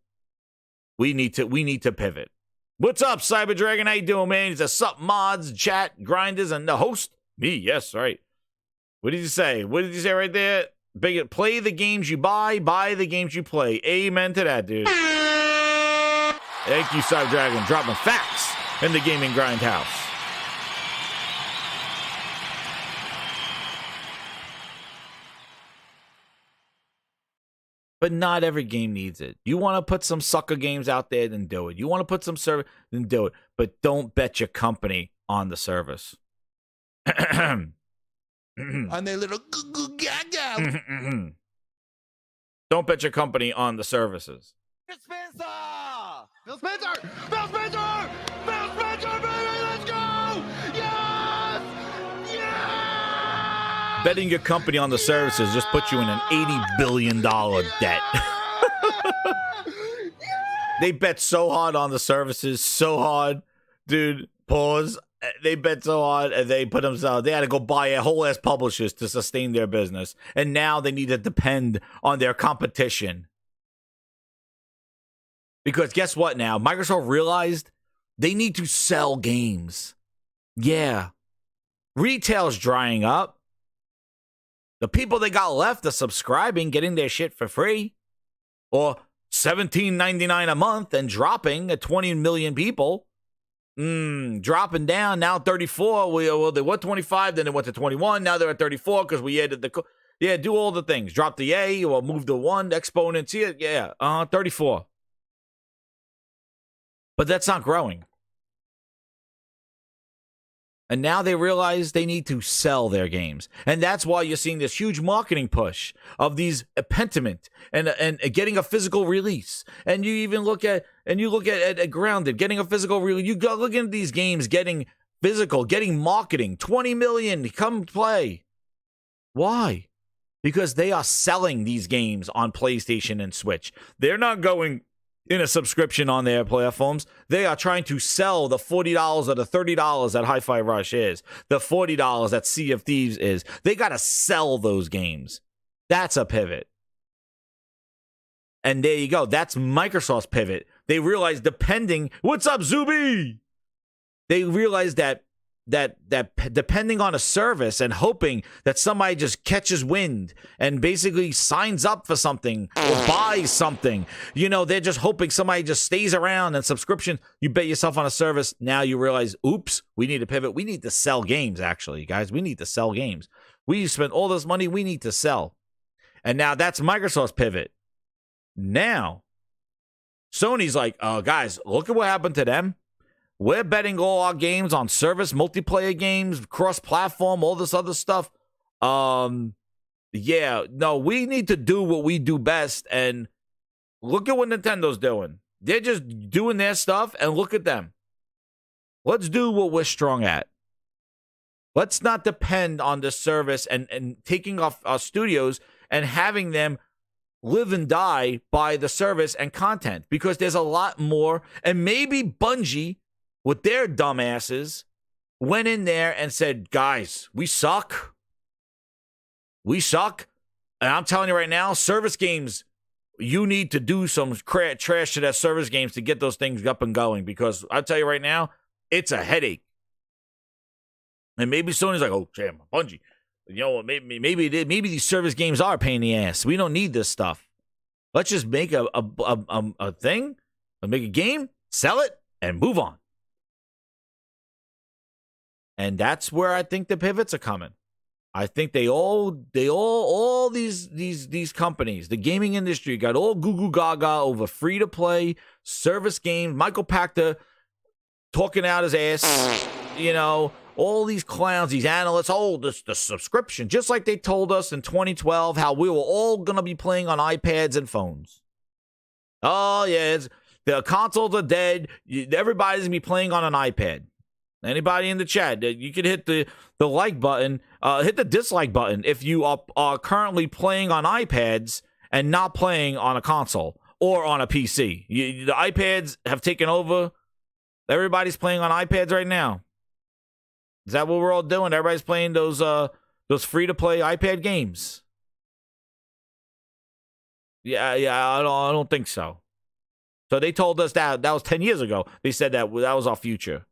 We need to pivot. What's up, Cyber Dragon? How you doing, man? He's a sup mods, chat, grinders, and the host. Me, yes, right. What did you say? What did you say right there? Play the games you buy the games you play. Amen to that, dude. Thank you, Cyber Dragon, dropping facts in the gaming grind house. But not every game needs it. You want to put some sucker games out there, then do it. You want to put some service, then do it. But don't bet your company on the service. On their little gaga. Don't bet your company on the services. Phil Spencer! Phil Spencer! Phil Spencer! Phil Spencer, baby, let's go! Yes! Yes! Betting your company on the services just puts you in an $80 billion debt. They bet so hard on the services, so hard. Dude, pause. They bet so hard, and they put themselves, they had to go buy a whole ass publishers to sustain their business. And now they need to depend on their competition. Because guess what now? Microsoft realized they need to sell games. Yeah. Retail's drying up. The people they got left are subscribing, getting their shit for free. Or $17.99 a month and dropping at 20 million people. Dropping down, now 34. They were 25, then they went to 21. Now they're at 34 because we added do all the things. Drop the A or move the 1, exponents here. Yeah, 34. But that's not growing. And now they realize they need to sell their games. And that's why you're seeing this huge marketing push of these Pentiment and getting a physical release. And you even look at Grounded, getting a physical release. You go look at these games getting physical, getting marketing. 20 million, come play. Why? Because they are selling these games on PlayStation and Switch. They're not going in a subscription on their platforms. They are trying to sell the $40 or the $30 that Hi-Fi Rush is, the $40 that Sea of Thieves is. They got to sell those games. That's a pivot. And there you go. That's Microsoft's pivot. They realize what's up, Zuby? They realize that depending on a service and hoping that somebody just catches wind and basically signs up for something or buys something, they're just hoping somebody just stays around and subscription. You bet yourself on a service. Now you realize, oops, we need to pivot. We need to sell games, actually, guys. We need to sell games. We spent all this money. We need to sell. And now that's Microsoft's pivot. Now, Sony's like, guys, look at what happened to them. We're betting all our games on service, multiplayer games, cross-platform, all this other stuff. We need to do what we do best. And look at what Nintendo's doing. They're just doing their stuff, and look at them. Let's do what we're strong at. Let's not depend on the service and taking off our studios and having them live and die by the service and content, because there's a lot more. And maybe Bungie, with their dumbasses, went in there and said, guys, we suck. We suck. And I'm telling you right now, service games, you need to do some trash to that service games to get those things up and going, because I'll tell you right now, it's a headache. And maybe Sony's like, oh, damn, Bungie. You know what? Maybe these service games are a pain in the ass. We don't need this stuff. Let's just make a thing, make a game, sell it, and move on. And that's where I think the pivots are coming. I think all these companies, the gaming industry, got all goo goo gaga over free to play service games. Michael Pachter talking out his ass, all these clowns, these analysts, the subscription, just like they told us in 2012 how we were all going to be playing on iPads and phones. Oh, yeah, the consoles are dead. Everybody's going to be playing on an iPad. Anybody in the chat, you can hit the like button, hit the dislike button if you are currently playing on iPads and not playing on a console or on a PC. The iPads have taken over. Everybody's playing on iPads right now. Is that what we're all doing? Everybody's playing those free-to-play iPad games. Yeah, I don't think so. So they told us that was 10 years ago. They said that was our future.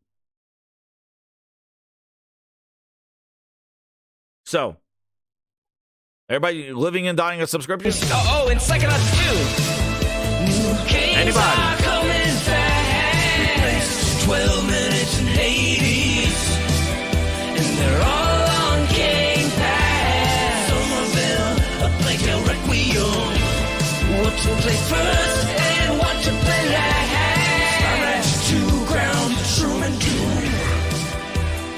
So, everybody living and dying of subscriptions? Oh, and Psychonauts 2. Anybody? 12 minutes in Hades. And they're all on Game Pass. Somerville, a Plague Tale Requiem. What to play first and what to play last. Star Ratchet 2, Ground, Shroom and Doom.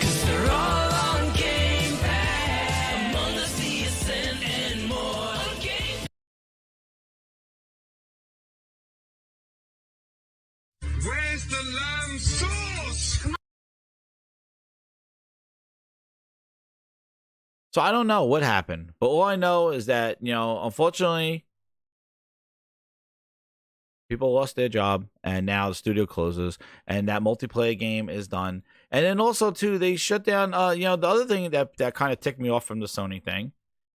'Cause they're all on Game Pass. Among Us, The Ascent, and more. On Game Where's the lamb sauce? So I don't know what happened, but all I know is that, unfortunately, people lost their job, and now the studio closes, and that multiplayer game is done. And then also, too, they shut down, the other thing that kind of ticked me off from the Sony thing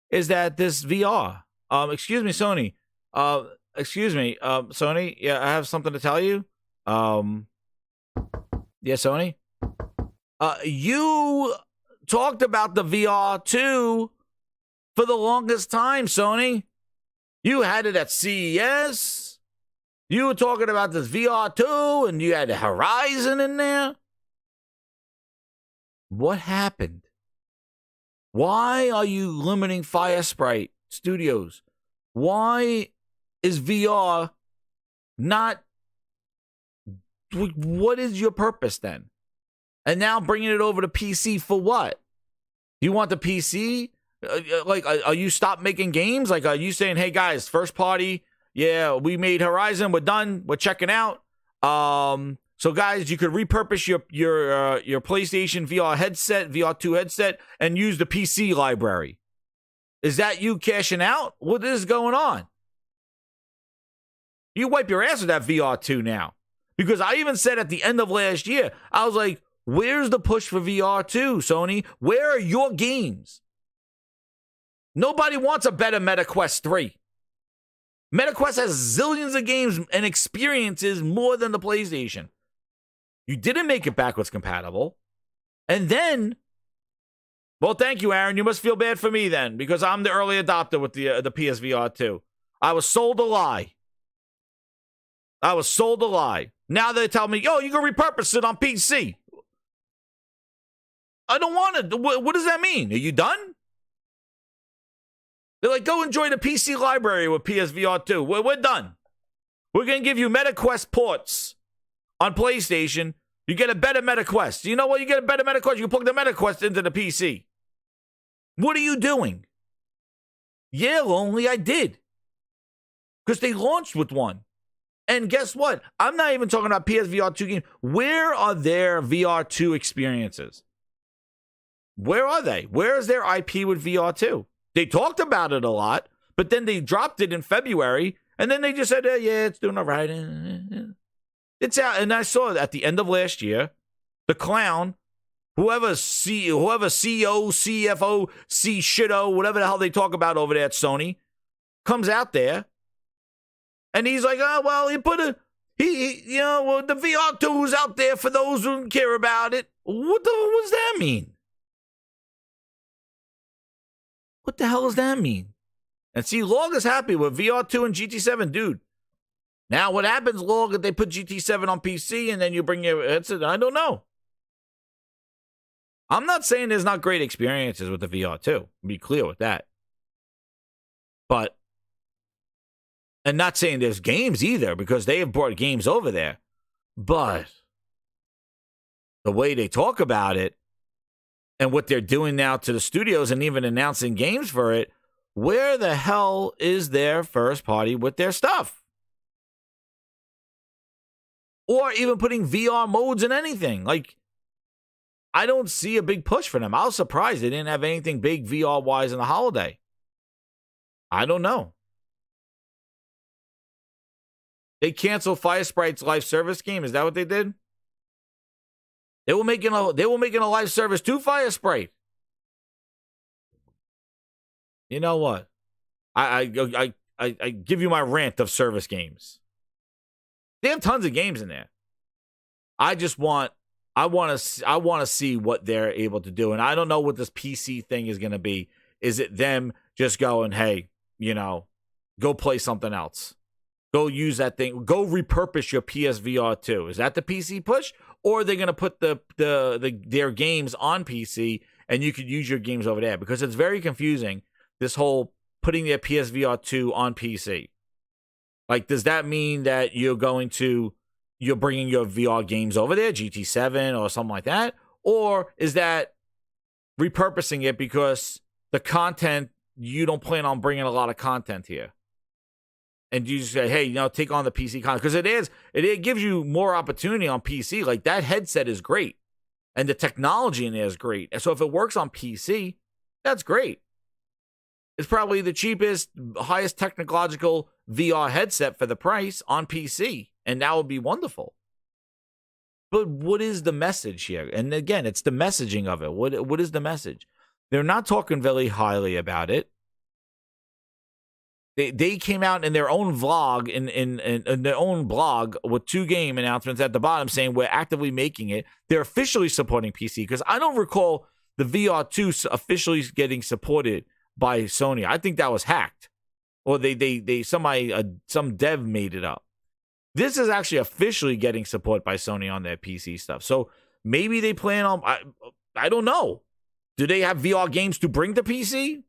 is that this VR, excuse me, Sony, Sony, yeah, I have something to tell you. Yeah, Sony, you talked about the VR 2 for the longest time, Sony. You had it at CES. You were talking about this VR 2, and you had the Horizon in there. What happened? Why are you limiting Firesprite Studios? Why is VR not... What is your purpose then? And now bringing it over to PC for what? You want the PC? Are you stop making games? Are you saying, hey guys, first party, yeah, we made Horizon, we're done, we're checking out. So guys, you could repurpose your PlayStation VR headset, VR2 headset, and use the PC library. Is that you cashing out? What is going on? You wipe your ass with that VR2 now. Because I even said at the end of last year, I was like, where's the push for VR2, Sony? Where are your games? Nobody wants a better MetaQuest 3. MetaQuest has zillions of games and experiences more than the PlayStation. You didn't make it backwards compatible. And then, well, thank you, Aaron. You must feel bad for me then, because I'm the early adopter with the PSVR 2. I was sold a lie. Now they tell me, oh, you can repurpose it on PC. I don't want it. What does that mean? Are you done? They're like, go enjoy the PC library with PSVR 2. We're done. We're going to give you MetaQuest ports on PlayStation. You get a better MetaQuest. You know what? You get a better MetaQuest. You can plug the MetaQuest into the PC. What are you doing? Yeah, Lonely, I did. Because they launched with one. And guess what? I'm not even talking about PSVR 2 games. Where are their VR 2 experiences? Where are they? Where is their IP with VR 2? They talked about it a lot, but then they dropped it in February, and then they just said, yeah, it's doing all right. It's out. And I saw it at the end of last year. The clown, whoever CEO, CFO, C-shitto, whatever the hell they talk about over there at Sony, comes out there, and he's like, oh, well, the VR 2 is out there for those who care about it. What does that mean? What the hell does that mean? And see, Log is happy with VR 2 and GT7, dude. Now, what happens, Log, if they put GT7 on PC and then you bring your headset? I don't know. I'm not saying there's not great experiences with the VR 2. Be clear with that. But, and not saying there's games either, because they have brought games over there. But the way they talk about it and what they're doing now to the studios and even announcing games for it, where the hell is their first party with their stuff? Or even putting VR modes in anything. Like, I don't see a big push for them. I was surprised they didn't have anything big VR-wise in the holiday. I don't know. They canceled Fire Sprite's live service game. Is that what they did? They were making a live service to Fire Sprite. You know what? I give you my rant of service games. They have tons of games in there. I want to see what they're able to do, and I don't know what this PC thing is going to be. Is it them just going, hey, go play something else, go use that thing, go repurpose your PSVR 2? Is that the PC push, or are they going to put their games on PC and you could use your games over there? Because it's very confusing, this whole putting their PSVR 2 on PC. Like, does that mean that you're bringing your VR games over there, GT7 or something like that? Or is that repurposing it because the content, you don't plan on bringing a lot of content here? And you just say, hey, take on the PC content. Because it gives you more opportunity on PC. Like, that headset is great. And the technology in there is great. And so if it works on PC, that's great. It's probably the cheapest, highest technological VR headset for the price on PC. And that would be wonderful. But what is the message here? And again, it's the messaging of it. What is the message? They're not talking very highly about it. They came out in their own vlog, in their own blog, with 2 game announcements at the bottom saying we're actively making it. They're officially supporting PC, because I don't recall the VR 2 officially getting supported by Sony. I think that was hacked, or some dev made it up. This is actually officially getting support by Sony on their PC stuff. So maybe they plan on, I don't know. Do they have VR games to bring to PC?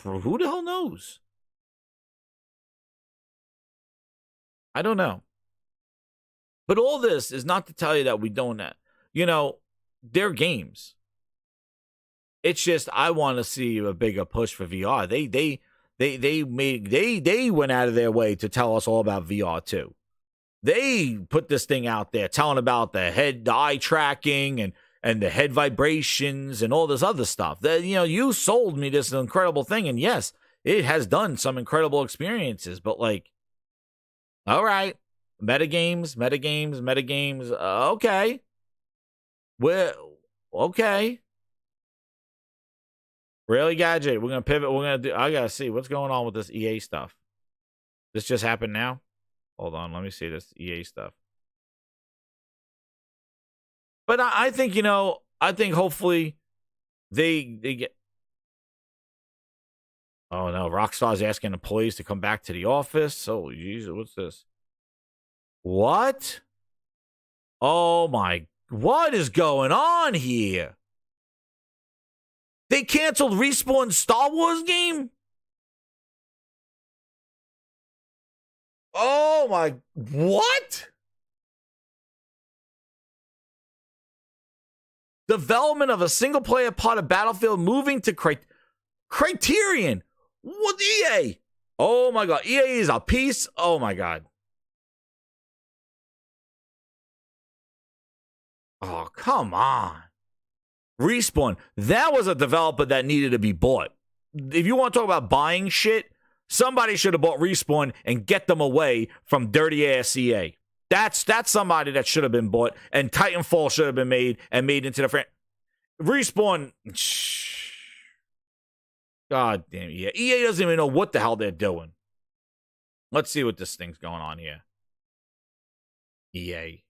Who the hell knows? I don't know. But all this is not to tell you that we don't, they're games. It's just, I want to see a bigger push for VR. They went out of their way to tell us all about VR too. They put this thing out there telling about the eye tracking and the head vibrations and all this other stuff. That, you sold me this incredible thing, and yes, it has done some incredible experiences, but like, all right, metagames, okay. Okay. Really, Gadget? We're going to pivot. I got to see what's going on with this EA stuff. This just happened now? Hold on. Let me see this EA stuff. But I think, I think hopefully they get. Oh, no. Rockstar's asking employees to come back to the office. Oh, Jesus. What's this? What? Oh, my. What is going on here? They canceled Respawn's Star Wars game? Oh my, what? Development of a single-player part of Battlefield moving to Criterion. What, EA? Oh my God, EA is a piece. Oh my God. Oh, come on. Respawn. That was a developer that needed to be bought. If you want to talk about buying shit, somebody should have bought Respawn and get them away from dirty ass EA. That's somebody that should have been bought, and Titanfall should have been made and made into the Respawn. God damn EA. EA doesn't even know what the hell they're doing. Let's see what this thing's going on here. EA.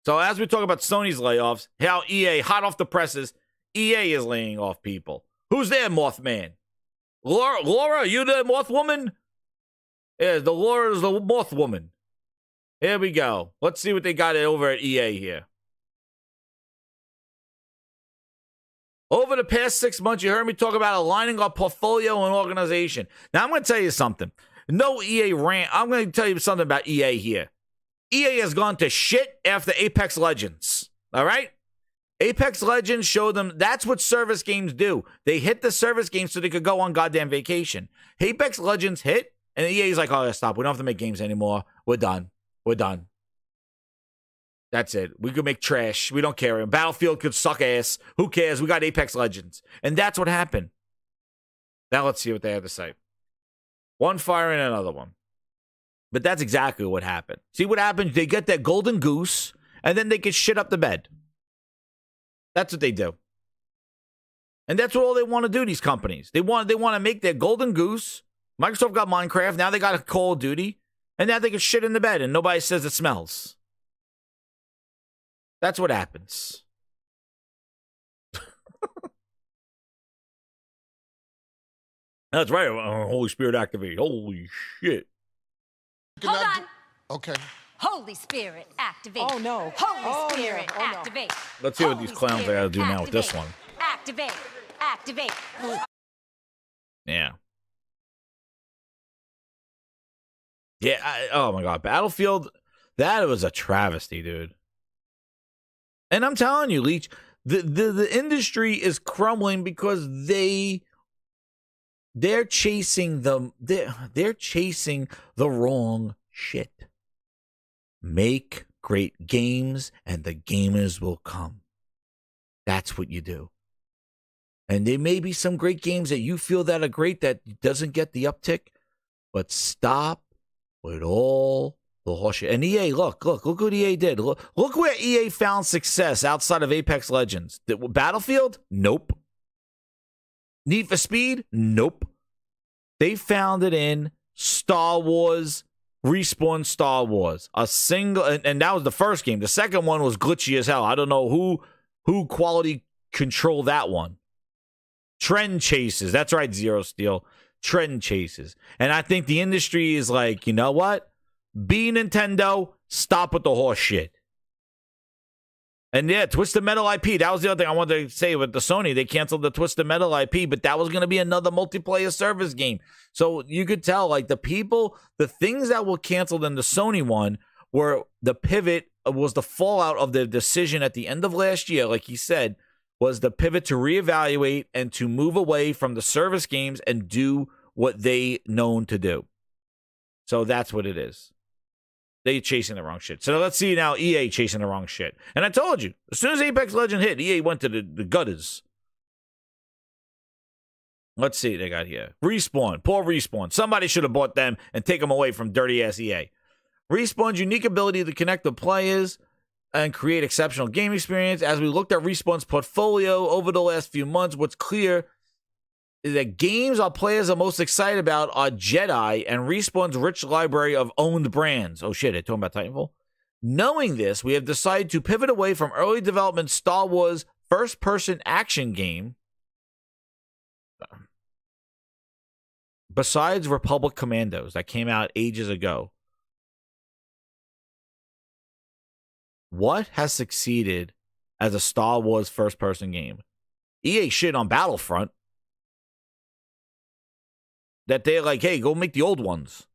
So as we talk about Sony's layoffs, how EA, hot off the presses, EA is laying off people. Who's there, Mothman? Laura, you the Moth Woman? Yeah, the Laura is the Moth Woman. Here we go. Let's see what they got over at EA here. Over the past 6 months, you heard me talk about aligning our portfolio and organization. Now, I'm going to tell you something. No EA rant. I'm going to tell you something about EA here. EA has gone to shit after Apex Legends. All right? Apex Legends showed them that's what service games do. They hit the service game so they could go on goddamn vacation. Apex Legends hit, and EA's like, oh, stop. We don't have to make games anymore. We're done. We're done. That's it. We could make trash. We don't care. Battlefield could suck ass. Who cares? We got Apex Legends. And that's what happened. Now let's see what they have to say. One fire and another one. But that's exactly what happened. See what happens? They get that golden goose, and then they get shit up the bed. That's what they do. And that's what all they want to do, these companies. They want to make their golden goose. Microsoft got Minecraft. Now they got a Call of Duty. And now they can shit in the bed, and nobody says it smells. That's what happens. That's right. Holy Spirit activate. Holy shit. Hold on. Okay. Holy Spirit, activate. Oh, no. Holy Spirit, activate. Let's see what these clowns are going to do now with this one. Activate. Activate. Yeah. Yeah. Oh, my God. Battlefield, that was a travesty, dude. And I'm telling you, Leech, the industry is crumbling because they're chasing they're chasing the wrong shit. Make great games and the gamers will come. That's what you do. And there may be some great games that you feel that are great that doesn't get the uptick, but stop with all the horseshit. And EA, look what EA did. Look where EA found success outside of Apex Legends. Battlefield? Nope. Need for Speed? Nope. They found it in Star Wars, Respawn Star Wars. A single, and that was the first game. The second one was glitchy as hell. I don't know who quality controlled that one. Trend chases. That's right, Zero Steel. Trend chases. And I think the industry is like, you know what? Be Nintendo, stop with the horse shit. And yeah, Twisted Metal IP. That was the other thing I wanted to say with the Sony. They canceled the Twisted Metal IP, but that was going to be another multiplayer service game. So you could tell, like, the things that were canceled in the Sony one were the pivot, was the fallout of the decision at the end of last year, like he said, was the pivot to reevaluate and to move away from the service games and do what they known to do. So that's what it is. They chasing the wrong shit. So let's see now EA chasing the wrong shit. And I told you, as soon as Apex Legends hit, EA went to the gutters. Let's see what they got here. Respawn. Poor Respawn. Somebody should have bought them and take them away from dirty-ass EA. Respawn's unique ability to connect with players and create exceptional game experience. As we looked at Respawn's portfolio over the last few months, what's clear is that games our players are most excited about are Jedi and Respawn's rich library of owned brands. Oh shit, they're talking about Titanfall? Knowing this, we have decided to pivot away from early development Star Wars first-person action game. Besides Republic Commandos that came out ages ago, what has succeeded as a Star Wars first-person game? EA shit on Battlefront. That they're like, hey, go make the old ones.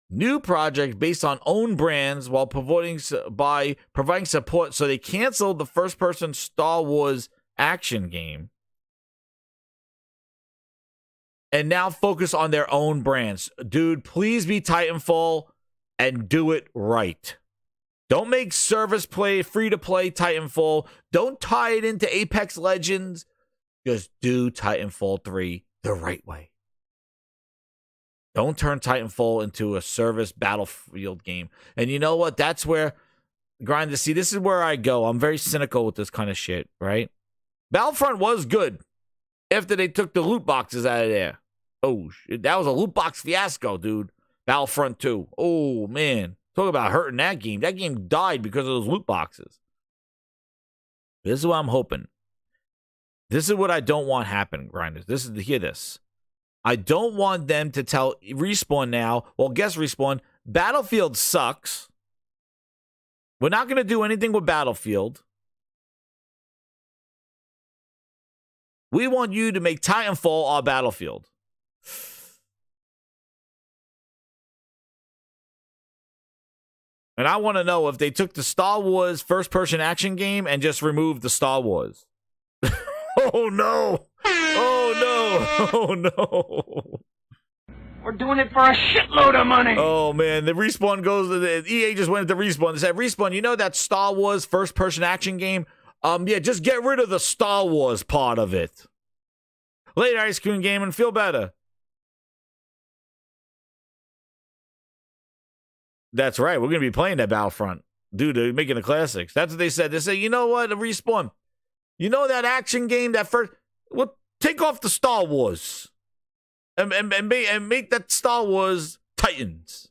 New projects based on own brands while providing support. So they canceled the first-person Star Wars action game and now focus on their own brands. Dude, please be Titanfall and do it right. Don't make service play free-to-play Titanfall. Don't tie it into Apex Legends. Just do Titanfall 3 the right way. Don't turn Titanfall into a service battlefield game. And you know what? That's where, Grind, see, this is where I go. I'm very cynical with this kind of shit, right? Battlefront was good after they took the loot boxes out of there. Oh, shit. That was a loot box fiasco, dude. Battlefront 2. Oh, man. Talk about hurting that game. That game died because of those loot boxes. This is what I'm hoping. This is what I don't want happen, Grinders. Hear this. I don't want them to tell Respawn now, well, guess Respawn, Battlefield sucks. We're not going to do anything with Battlefield. We want you to make Titanfall our Battlefield. And I want to know if they took the Star Wars first-person action game and just removed the Star Wars. Oh, no. Oh, no. Oh, no. We're doing it for a shitload of money. Oh, man. The Respawn goes to the EA just went to Respawn and said, Respawn, you know that Star Wars first-person action game? Yeah, just get rid of the Star Wars part of it. Later, Ice Cream Game, and feel better. That's right. We're going to be playing that Battlefront. Dude, they're making the classics. That's what they said. They said, you know what, Respawn? You know that action game, that first... Well, take off the Star Wars. And make that Star Wars Titans.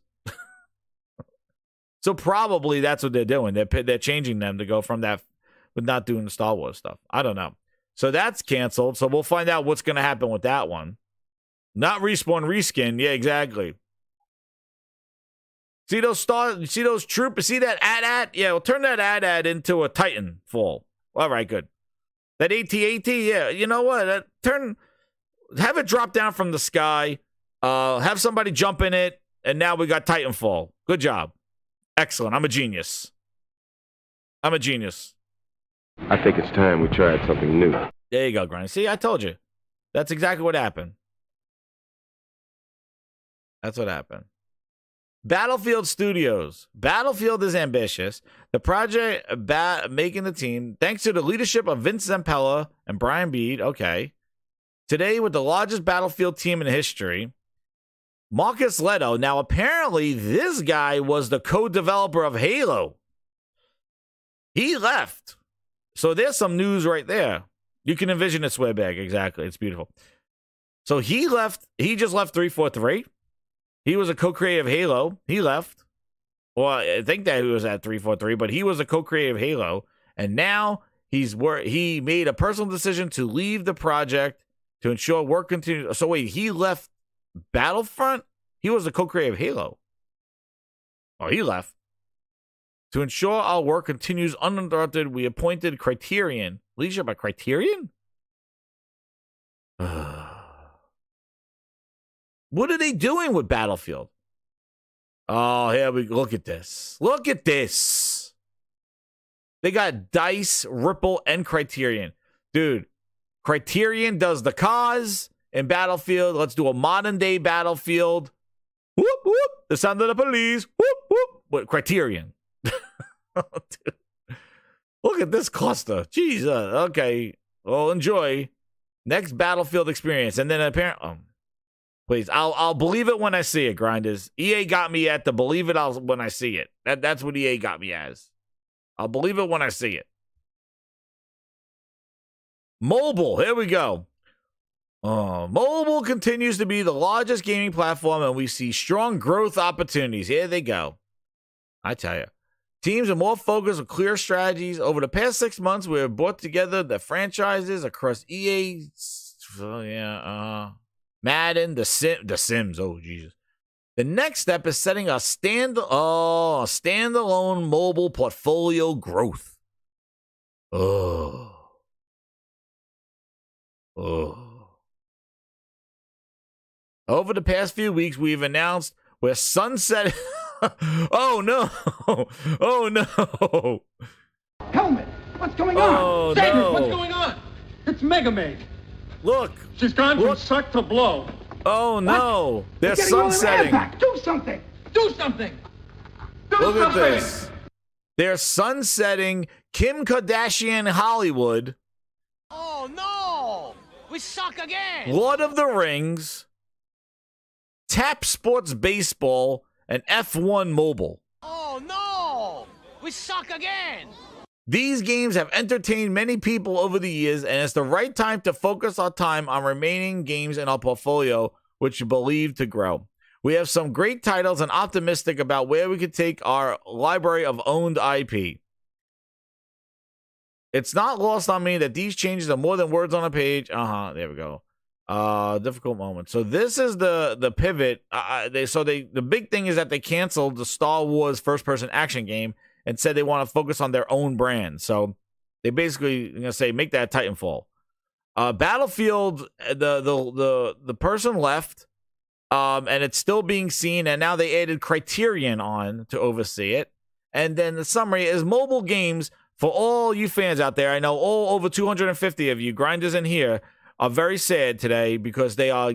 So probably that's what they're doing. They're changing them to go from that, but not doing the Star Wars stuff. I don't know. So that's canceled. So we'll find out what's going to happen with that one. Not Respawn reskin. Yeah, exactly. See those troopers? See that AT-AT? Yeah, we'll turn that AT-AT into a Titanfall. All right, good. That AT-AT, yeah, you know what? Have it drop down from the sky. Have somebody jump in it, and now we got Titanfall. Good job. Excellent. I'm a genius. I think it's time we tried something new. There you go, Grind. See, I told you. That's exactly what happened. That's what happened. Battlefield Studios. Battlefield is ambitious. The project making the team, thanks to the leadership of Vince Zampella and Brian Bede. Okay. Today, with the largest Battlefield team in history, Marcus Leto. Now, apparently, this guy was the co-developer of Halo. He left. So there's some news right there. You can envision a sweatbag. Exactly. It's beautiful. So he left. He just left 343. He was a co-creator of Halo. He left. Well, I think that he was at 343, but he was a co-creator of Halo. And now he made a personal decision to leave the project to ensure work continues. So wait, he left Battlefront? He was a co-creator of Halo. Oh, he left. To ensure our work continues uninterrupted, we appointed Criterion. Leadership by Criterion? What are they doing with Battlefield? Oh, here we look at this. Look at this. They got DICE, Ripple, and Criterion. Dude, Criterion does the cause in Battlefield. Let's do a modern day Battlefield. Whoop, whoop. The sound of the police. Whoop, whoop. What, Criterion? Look at this cluster. Jesus. Okay. Well, enjoy. Next Battlefield experience. And then apparently... Please, I'll believe it when I see it, Grinders. EA got me at the believe it when I see it. That's what EA got me as. I'll believe it when I see it. Mobile, here we go. Mobile continues to be the largest gaming platform, and we see strong growth opportunities. Here they go. I tell you. Teams are more focused on clear strategies. Over the past 6 months, we have brought together the franchises across EA. Madden, The Sims. Oh, Jesus. The next step is setting a standalone mobile portfolio growth. Oh. Over the past few weeks, we've announced we're sunsetting. Oh, no. Oh, no. Helmet, what's going on? Oh, Cedric, no. what's going on? It's Mega Meg. Look. She's gone from suck to blow. Oh, no. They're Getting all her ass sunsetting. back. Do something. Do something. Do Look something. at this. They're sunsetting Kim Kardashian Hollywood. Oh no! We suck again! Lord of the Rings, Tap Sports Baseball, and F1 Mobile. Oh no! We suck again! These games have entertained many people over the years, and it's the right time to focus our time on remaining games in our portfolio, which we believe to grow. We have some great titles and optimistic about where we could take our library of owned IP. It's not lost on me that these changes are more than words on a page. There we go. Difficult moment. So this is the pivot. The big thing is that they canceled the Star Wars first-person action game and said they want to focus on their own brand. So they basically say make that Titanfall. Battlefield, the person left, and it's still being seen. And now they added Criterion on to oversee it. And then the summary is mobile games for all you fans out there. I know all over 250 of you grinders in here are very sad today because they are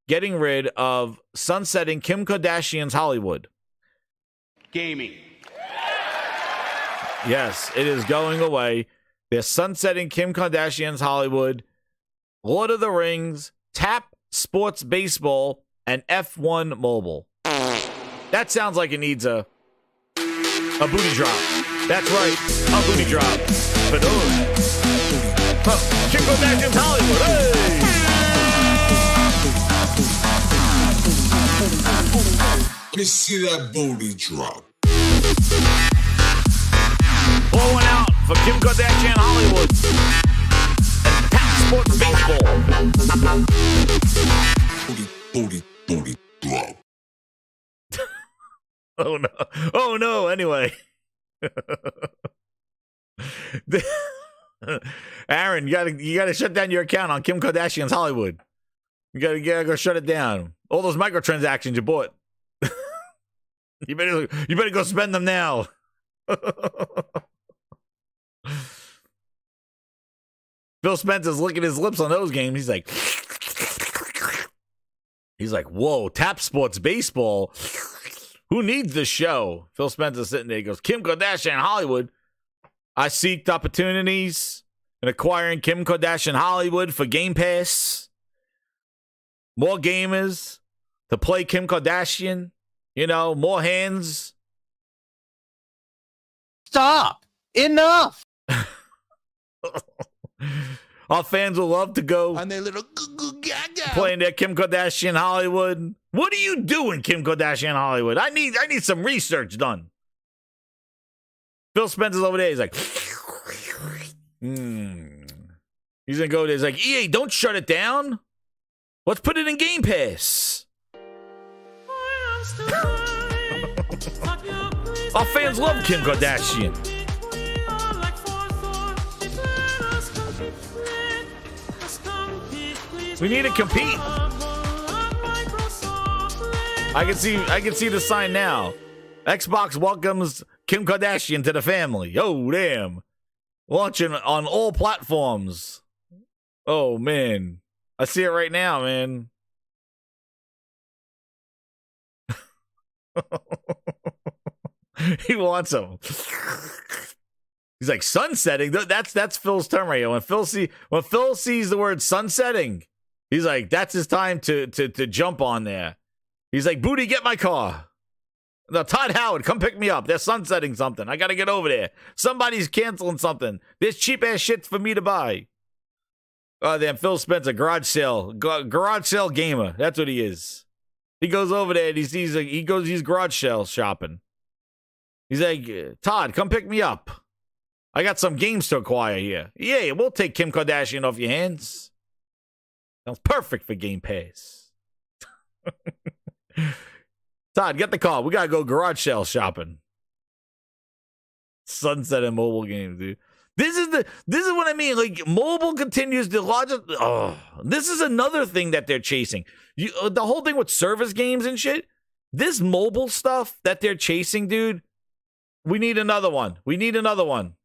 getting rid of sunsetting Kim Kardashian's Hollywood. Gaming. Yes, it is going away. They're sunsetting Kim Kardashian's Hollywood, Lord of the Rings, Tap Sports Baseball, and F1 Mobile. That sounds like it needs a booty drop. That's right, a booty drop. But Kim Kardashian's Hollywood. Hey! Let me see that booty drop. Blowing out for Kim Kardashian Hollywood and Tap Sports Baseball. Booty drop. Oh no. Anyway. Aaron, you gotta shut down your account on Kim Kardashian's Hollywood. You gotta go shut it down. All those microtransactions you bought. You better go spend them now. Phil Spencer's licking his lips on those games. He's like, whoa, Tap Sports Baseball. Who needs this show? Phil Spencer's sitting there. He goes, Kim Kardashian Hollywood. I seeked opportunities in acquiring Kim Kardashian Hollywood for Game Pass. More gamers to play Kim Kardashian. More hands. Stop! Enough! Our fans will love to go And they little gaga. playing their Kim Kardashian Hollywood. What are you doing, Kim Kardashian Hollywood? I need some research done. Phil Spencer's over there. He's like, He's gonna go there. He's like, EA, don't shut it down. Let's put it in Game Pass. Our fans love Kim Kardashian. We need to compete. I can see the sign now. Xbox welcomes Kim Kardashian to the family. Oh, damn. Launching on all platforms. Oh, man. I see it right now, man. He wants them. He's like, sunsetting? That's Phil's term right here. When Phil sees the word sunsetting, he's like, that's his time to jump on there. He's like, Booty, get my car. No, Todd Howard, come pick me up. They're sunsetting something. I got to get over there. Somebody's canceling something. There's cheap-ass shit for me to buy. Oh, damn, Phil Spencer, garage sale gamer. That's what he is. He goes over there and he's garage sale shopping. He's like, Todd, come pick me up. I got some games to acquire here. Yeah, we'll take Kim Kardashian off your hands. Sounds perfect for Game Pass. Todd, get the car. We gotta go garage sale shopping. Sunset and mobile games, dude. This is what I mean. Like, mobile continues the largest. Oh, this is another thing that they're chasing. The whole thing with service games and shit. This mobile stuff that they're chasing, dude. We need another one.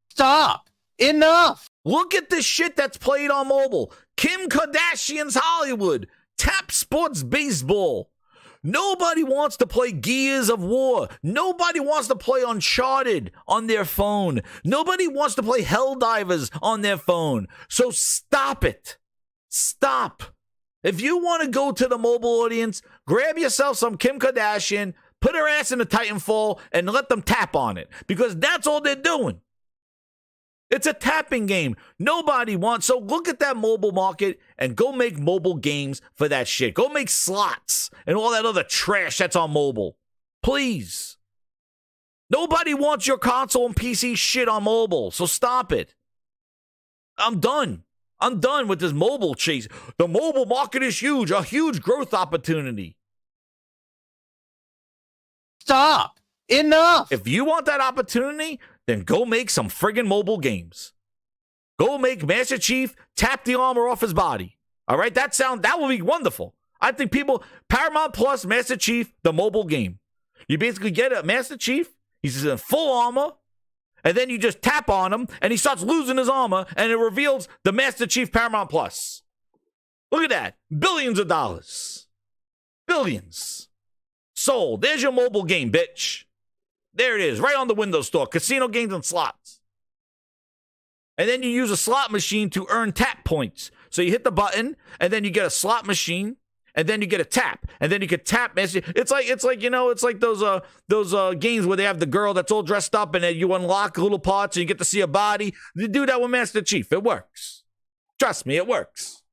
Stop! Enough! Look at the shit that's played on mobile. Kim Kardashian's Hollywood. Tap Sports Baseball. Nobody wants to play Gears of War. Nobody wants to play Uncharted on their phone. Nobody wants to play Helldivers on their phone. So stop it. Stop. If you want to go to the mobile audience, grab yourself some Kim Kardashian, put her ass in the Titanfall, and let them tap on it. Because that's all they're doing. It's a tapping game. Nobody wants. So look at that mobile market and go make mobile games for that shit. Go make slots and all that other trash that's on mobile. Please. Nobody wants your console and PC shit on mobile. So stop it. I'm done. I'm done with this mobile chase. The mobile market is huge. A huge growth opportunity. Stop. Enough. If you want that opportunity, then go make some friggin' mobile games. Go make Master Chief tap the armor off his body. All right, that will be wonderful. I think Paramount Plus, Master Chief, the mobile game. You basically get a Master Chief, he's in full armor, and then you just tap on him, and he starts losing his armor, and it reveals the Master Chief Paramount Plus. Look at that. Billions of dollars. Billions. Sold. There's your mobile game, bitch. There it is, right on the Windows Store. Casino games and slots. And then you use a slot machine to earn tap points. So you hit the button, and then you get a slot machine, and then you get a tap, and then you can tap. It's like those games where they have the girl that's all dressed up, and then you unlock little parts, and you get to see a body. You do that with Master Chief. It works. Trust me, it works.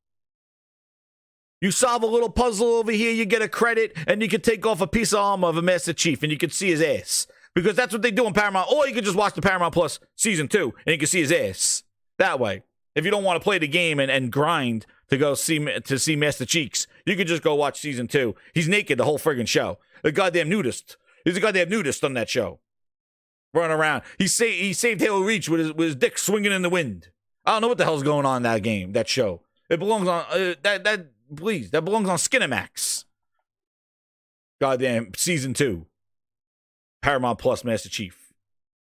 You solve a little puzzle over here, you get a credit, and you can take off a piece of armor of a Master Chief, and you can see his ass. Because that's what they do on Paramount. Or you can just watch the Paramount Plus Season 2, and you can see his ass. That way. If you don't want to play the game and grind to go see Master Cheeks, you can just go watch Season 2. He's naked the whole friggin' show. A goddamn nudist. He's a goddamn nudist on that show. Running around. He saved Halo Reach with his dick swinging in the wind. I don't know what the hell's going on in that game, that show. It belongs on, that belongs on Skinamax. Goddamn, Season 2. Paramount Plus Master Chief.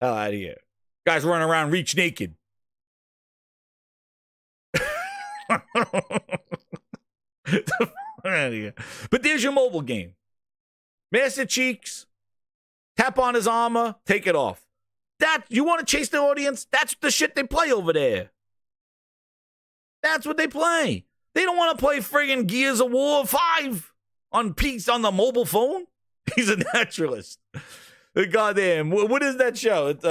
Hell out of here. Guys running around Reach naked. But there's your mobile game. Master Cheeks, tap on his armor, take it off. That you want to chase the audience? That's the shit they play over there. That's what they play. They don't want to play friggin' Gears of War 5 on the mobile phone. He's a naturalist. Goddamn, what is that show? It's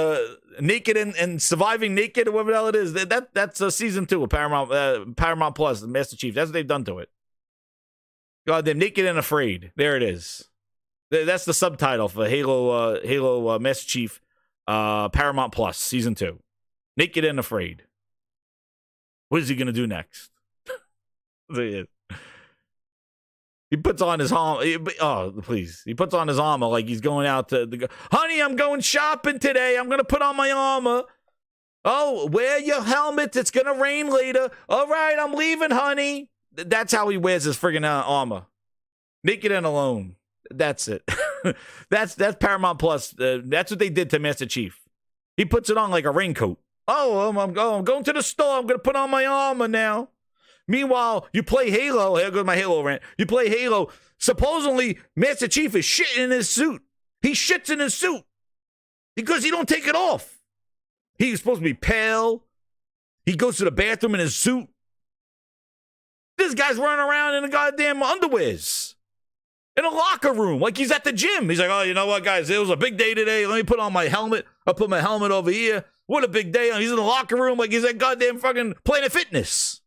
Naked and Surviving Naked, or whatever the hell it is. That's Season 2 of Paramount Plus, Master Chief. That's what they've done to it. Goddamn, Naked and Afraid. There it is. That's the subtitle for Halo Master Chief Paramount Plus Season 2. Naked and Afraid. What is he gonna do next? There he is. He puts on his armor. Oh, please. He puts on his armor like he's going out to honey, I'm going shopping today. I'm going to put on my armor. Oh, wear your helmet. It's going to rain later. All right, I'm leaving, honey. That's how he wears his friggin' armor. Naked and alone. That's it. That's Paramount Plus. That's what they did to Master Chief. He puts it on like a raincoat. Oh, I'm going to the store. I'm going to put on my armor now. Meanwhile, you play Halo. Here goes my Halo rant. You play Halo. Supposedly, Master Chief is shitting in his suit. He shits in his suit because he don't take it off. He's supposed to be pale. He goes to the bathroom in his suit. This guy's running around in the goddamn underwears in a locker room like he's at the gym. He's like, oh, you know what, guys? It was a big day today. Let me put on my helmet. I'll put my helmet over here. What a big day. He's in the locker room like he's at goddamn fucking Planet Fitness.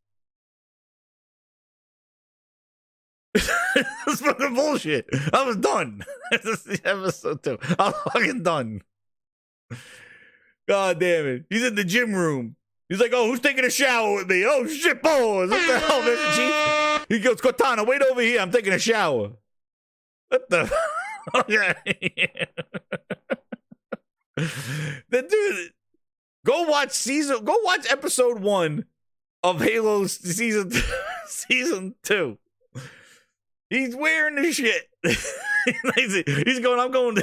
This fucking bullshit. I was done. This is episode 2. I'm fucking done. God damn it. He's in the gym room. He's like, oh, who's taking a shower with me? Oh, shit, boys. What the hell, Mr. Chief? He goes, Cortana, wait over here. I'm taking a shower. What the? The dude, go watch episode 1 of Halo season 2. He's wearing the shit. He's going, I'm going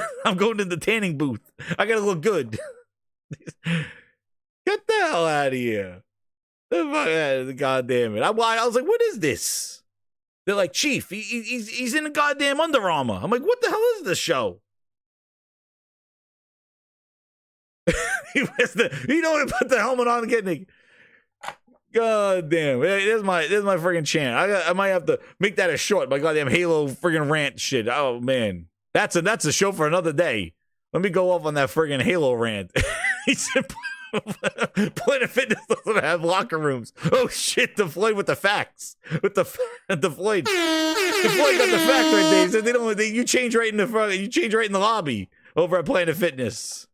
to the tanning booth. I gotta look good. Get the hell out of here. God damn it. I was like, what is this? They're like, Chief, he's in a goddamn Under Armour. I'm like, what the hell is this show? He don't even put the helmet on and get naked. God damn. Hey, there's my freaking chant. I might have to make that a short, my goddamn Halo friggin' rant shit. Oh man. That's a show for another day. Let me go off on that friggin' Halo rant. He said Planet Fitness doesn't have locker rooms. Oh shit, the Floyd with the facts. With the Floyd. The Floyd got the facts right there. He said you change right in the front, you change right in the lobby over at Planet Fitness.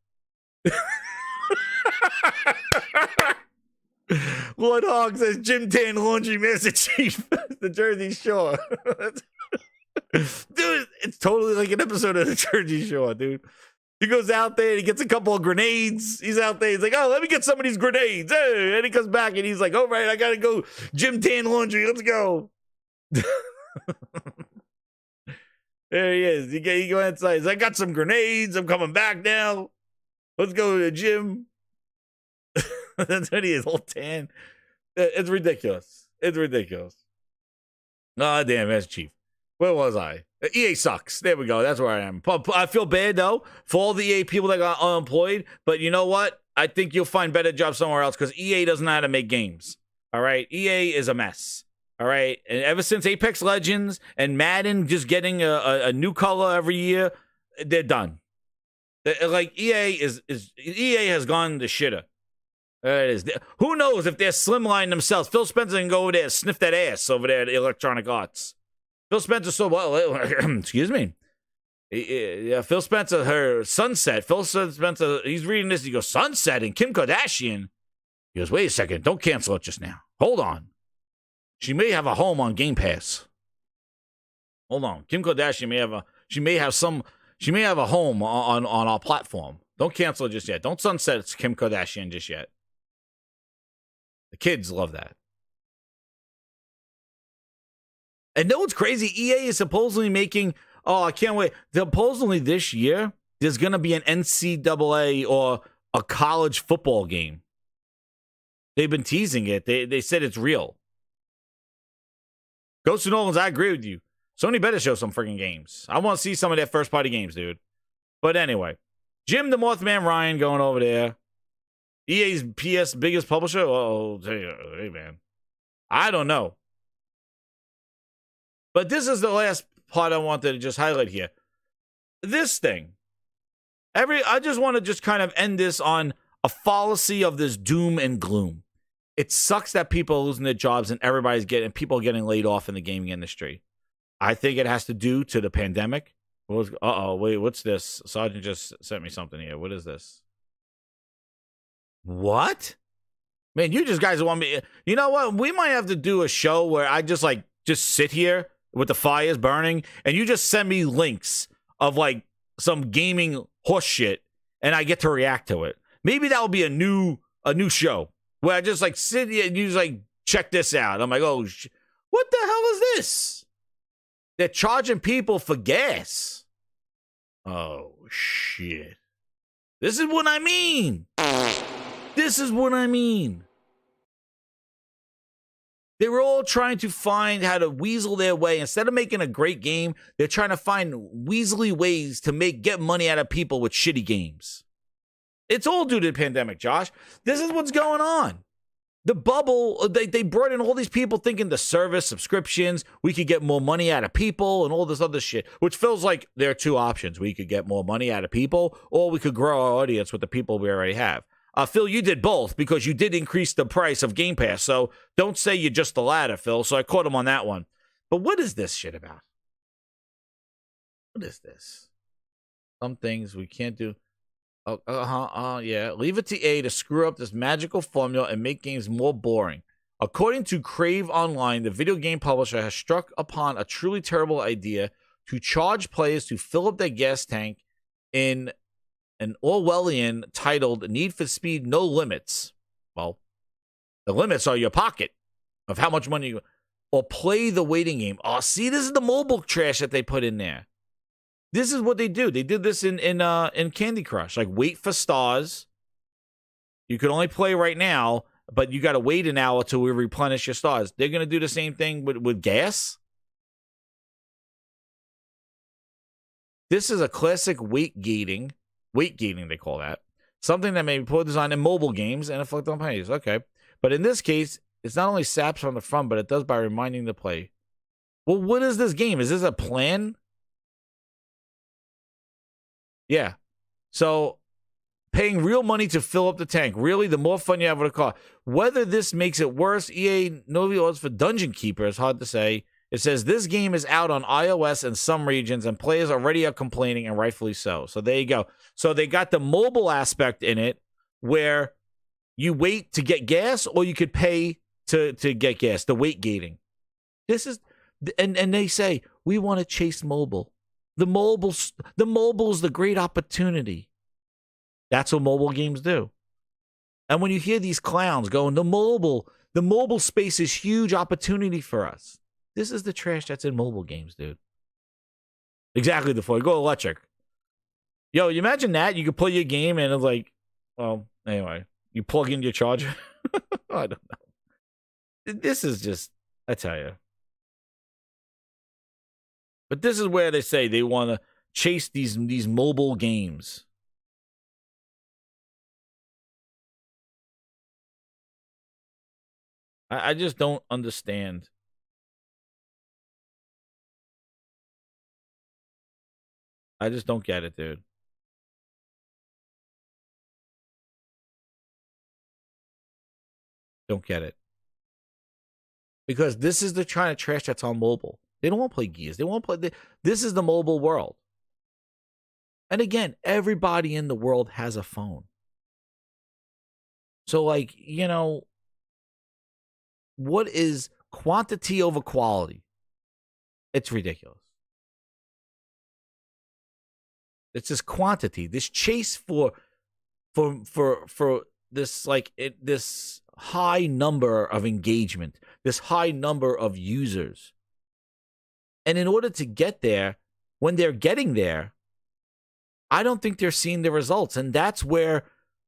Lord Hogg says Jim Tan Laundry Master Chief, the Jersey Shore. Dude, it's totally like an episode of the Jersey Shore, dude. He goes out there and he gets a couple of grenades. He's out there. He's like, oh, let me get some of these grenades. Hey. And he comes back and he's like, all right, I got to go Jim Tan Laundry. Let's go. There he is. He go inside. He's like, I got some grenades. I'm coming back now. Let's go to the gym. That's what he is, all tan. It's ridiculous. It's ridiculous. Oh, damn, that's Chief. Where was I? EA sucks. There we go. That's where I am. I feel bad, though, for all the EA people that got unemployed. But you know what? I think you'll find better jobs somewhere else because EA doesn't know how to make games. All right? EA is a mess. All right? And ever since Apex Legends and Madden just getting a new color every year, they're done. Like, EA has gone to shitter. There it is. Who knows if they're slimlining themselves? Phil Spencer can go over there and sniff that ass over there at Electronic Arts. Phil Spencer so well. Excuse me. Yeah, Phil Spencer, her Sunset. Phil Spencer, he's reading this. He goes, Sunset and Kim Kardashian. He goes, wait a second. Don't cancel it just now. Hold on. She may have a home on Game Pass. Hold on. Kim Kardashian may have a home on our platform. Don't cancel it just yet. Don't sunset Kim Kardashian just yet. The kids love that. And know what's crazy? EA is supposedly making, oh, I can't wait. Supposedly this year, there's going to be an NCAA or a college football game. They've been teasing it. They said it's real. Ghost of Nolans, I agree with you. Sony better show some freaking games. I want to see some of their first-party games, dude. But anyway, Jim the Mothman Ryan going over there. EA's PS biggest publisher? Oh, hey, man. I don't know. But this is the last part I wanted to just highlight here. This thing. I just want to just kind of end this on a fallacy of this doom and gloom. It sucks that people are losing their jobs and people are getting laid off in the gaming industry. I think it has to do to the pandemic. Wait, what's this? Sergeant just sent me something here. What is this? What? Man, you just guys want me. You know what? We might have to do a show where I just sit here with the fires burning and you just send me links of like some gaming horse shit and I get to react to it. Maybe that will be a new show where I just sit here and you just check this out. I'm like, oh, what the hell is this? They're charging people for gas. Oh, shit. This is what I mean. This is what I mean. They were all trying to find how to weasel their way. Instead of making a great game, they're trying to find weaselly ways to get money out of people with shitty games. It's all due to the pandemic, Josh. This is what's going on. The bubble, they brought in all these people thinking the service, subscriptions, we could get more money out of people and all this other shit, which feels like there are two options. We could get more money out of people or we could grow our audience with the people we already have. Phil, you did both because you did increase the price of Game Pass. So don't say you're just the latter, Phil. So I caught him on that one. But what is this shit about? What is this? Some things we can't do. Yeah. Leave it to EA to screw up this magical formula and make games more boring. According to Crave Online, the video game publisher has struck upon a truly terrible idea to charge players to fill up their gas tank in an Orwellian titled Need for Speed No Limits. Well, the limits are your pocket of how much money you... Or play the waiting game. Oh, see, this is the mobile trash that they put in there. This is what they do. They did this in Candy Crush. Wait for stars. You can only play right now, but you got to wait an hour till we replenish your stars. They're going to do the same thing with gas. This is a classic weight gating they call that. Something that may be poor design in mobile games and inflict on players. Okay. But in this case, it's not only saps from the front, but it does by reminding the play. Well, what is this game? Is this a plan? Yeah. So, paying real money to fill up the tank. Really, the more fun you have with a car. Whether this makes it worse, EA no odds for Dungeon Keeper is hard to say. It says this game is out on iOS in some regions, and players already are complaining, and rightfully so. So there you go. So they got the mobile aspect in it, where you wait to get gas, or you could pay to get gas. The weight gating. This is, and they say we want to chase mobile. The mobile's the great opportunity. That's what mobile games do. And when you hear these clowns going, the mobile space is huge opportunity for us. This is the trash that's in mobile games, dude. Exactly, the floor. Go electric. Yo, you imagine that? You could play your game and it's like, well, anyway, you plug in your charger. I don't know. This is just, I tell you. But this is where they say they want to chase these mobile games. I just don't understand. I just don't get it, dude. Don't get it. Because this is the kind of trash that's on mobile. They don't want to play Gears. They want to play. This is the mobile world. And again, everybody in the world has a phone. So, like, you know, what is quantity over quality? It's ridiculous. It's this quantity, this chase for this, like, this high number of engagement, this high number of users. And in order to get there, when they're getting there, I don't think they're seeing the results. And that's where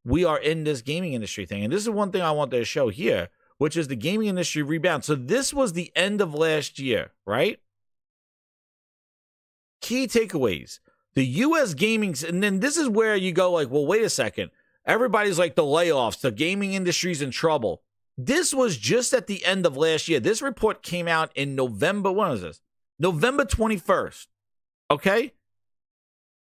we are in this gaming industry thing. And this is one thing I wanted to show here, which is the gaming industry rebound. So this was the end of last year, right? Key takeaways. The U.S. gaming, and then this is where you go like, well, wait a second. Everybody's like the layoffs. The gaming industry's in trouble. This was just at the end of last year. This report came out in November. When was this? November 21st. Okay?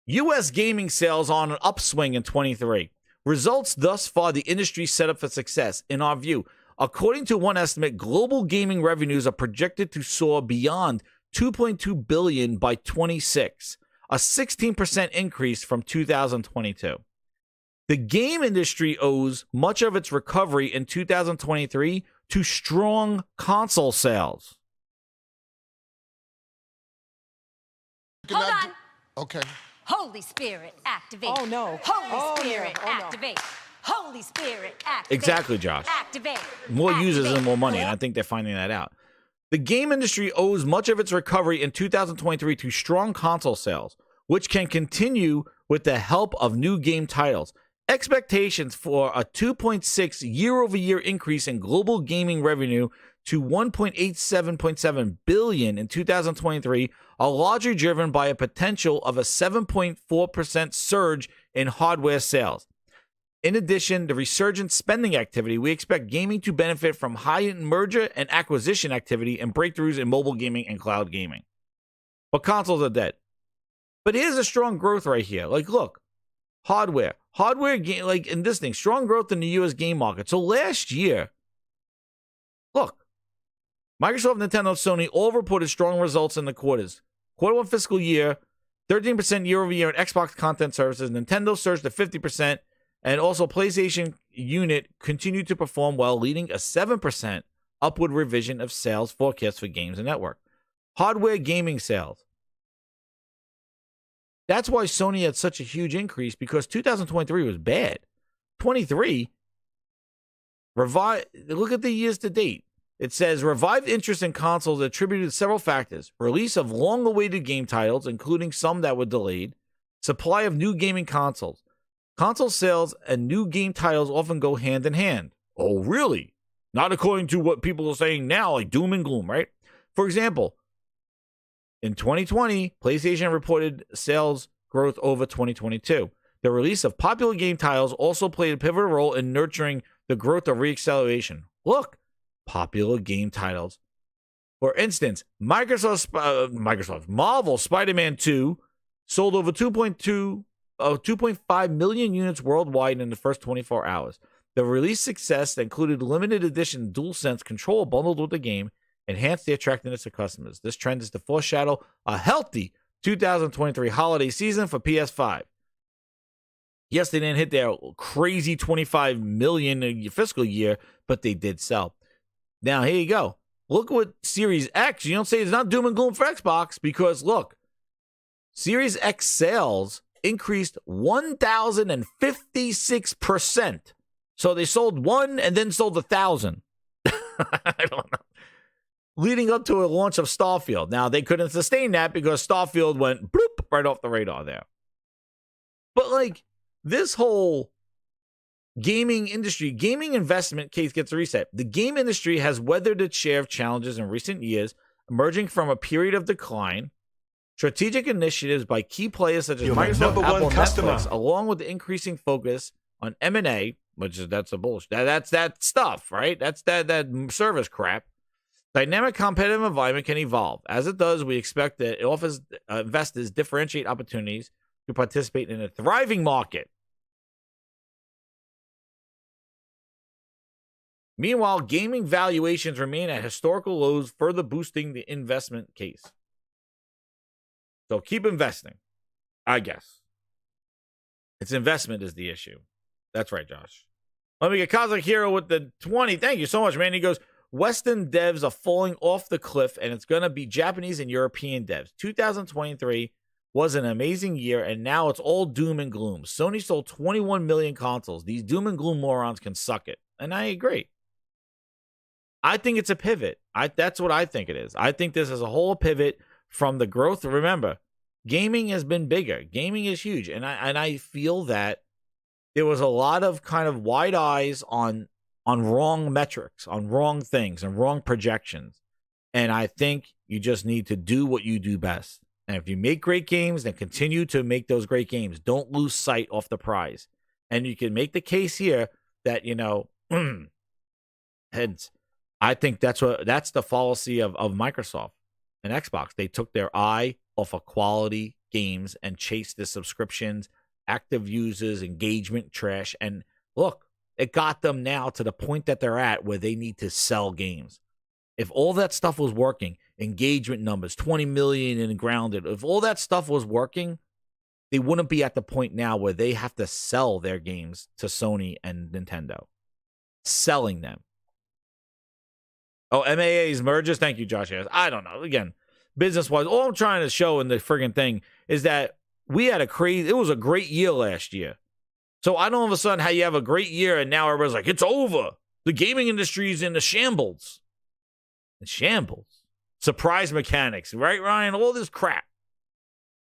U.S. gaming sales on an upswing in 23. Results thus far, the industry set up for success, in our view. According to one estimate, global gaming revenues are projected to soar beyond $2.2 billion by 26, a 16% increase from 2022. The game industry owes much of its recovery in 2023 to strong console sales. Hold on. Okay. Holy Spirit, activate. Oh, no. Holy Spirit, no. Oh, no. activate. Holy Spirit, activate. Exactly, Josh. Activate. More users Activate. and more money, and I think they're finding that out. The game industry owes much of its recovery in 2023 to strong console sales, which can continue with the help of new game titles. Expectations for a 2.6 year-over-year increase in global gaming revenue to $1.87.7 billion in 2023 are largely driven by a potential of a 7.4% surge in hardware sales. In addition, the resurgent spending activity, we expect gaming to benefit from high-end merger and acquisition activity and breakthroughs in mobile gaming and cloud gaming. But consoles are dead. But here's a strong growth right here. Like, look, hardware game, like in this thing, strong growth in the U.S. game market. So last year, look, Microsoft, Nintendo, Sony all reported strong results in the quarters. Quarter one fiscal year, 13% year over year in Xbox content services. Nintendo surged to 50%. And also, PlayStation unit continued to perform well, leading a 7% upward revision of sales forecast for games and network. Hardware gaming sales. That's why Sony had such a huge increase, because 2023 was bad. 23, look at the years to date. It says revived interest in consoles attributed to several factors. Release of long-awaited game titles, including some that were delayed. Supply of new gaming consoles. Console sales and new game titles often go hand in hand. Oh, really? Not according to what people are saying now, like doom and gloom, right? For example, In 2020, PlayStation reported sales growth over 2022. The release of popular game titles also played a pivotal role in nurturing the growth of reacceleration. Look, popular game titles. For instance, Marvel Spider-Man 2 sold over 2.5 million units worldwide in the first 24 hours. The release success included limited edition DualSense controller bundled with the game, enhanced the attractiveness of customers. This trend is to foreshadow a healthy 2023 holiday season for PS5. Yes, they didn't hit their crazy 25 million fiscal year, but they did sell. Now, here you go. Look what Series X, you don't say it's not doom and gloom for Xbox, because look, Series X sales increased 1,056%. So they sold one and then sold 1,000. I don't know. Leading up to a launch of Starfield. Now, they couldn't sustain that because Starfield went bloop right off the radar there. But like, this whole gaming industry, gaming investment case gets reset. The game industry has weathered its share of challenges in recent years, emerging from a period of decline. Strategic initiatives by key players such as Microsoft, Apple, and Netflix, along with the increasing focus on M&A, which is that's a bullshit. That's that stuff, right? That's that service crap. Dynamic competitive environment can evolve. As it does, we expect that it offers investors differentiate opportunities to participate in a thriving market. Meanwhile, gaming valuations remain at historical lows, further boosting the investment case. So keep investing, I guess. It's investment is the issue. That's right, Josh. Let me get Cosmic Hero with the 20. Thank you so much, man. He goes, Western devs are falling off the cliff, and it's going to be Japanese and European devs. 2023 was an amazing year, and now it's all doom and gloom. Sony sold 21 million consoles. These doom and gloom morons can suck it. And I agree. I think it's a pivot. That's what I think it is. I think this is a whole pivot from the growth. Remember, gaming has been bigger. Gaming is huge. And I feel that there was a lot of kind of wide eyes on wrong metrics, on wrong things, and wrong projections. And I think you just need to do what you do best. And if you make great games, then continue to make those great games. Don't lose sight off the prize. And you can make the case here that, you know, hence, I think that's the fallacy of Microsoft and Xbox. They took their eye off of quality games and chased the subscriptions, active users, engagement trash. And look, it got them now to the point that they're at where they need to sell games. If all that stuff was working, engagement numbers, 20 million in Grounded, if all that stuff was working, they wouldn't be at the point now where they have to sell their games to Sony and Nintendo. Selling them. Oh, MAA's mergers? Thank you, Josh. I don't know. Again, business-wise, all I'm trying to show in the friggin' thing is that we had it was a great year last year. So I don't all of a sudden how you have a great year and now everybody's like, it's over. The gaming industry is in the shambles. The shambles. Surprise mechanics, right, Ryan? All this crap.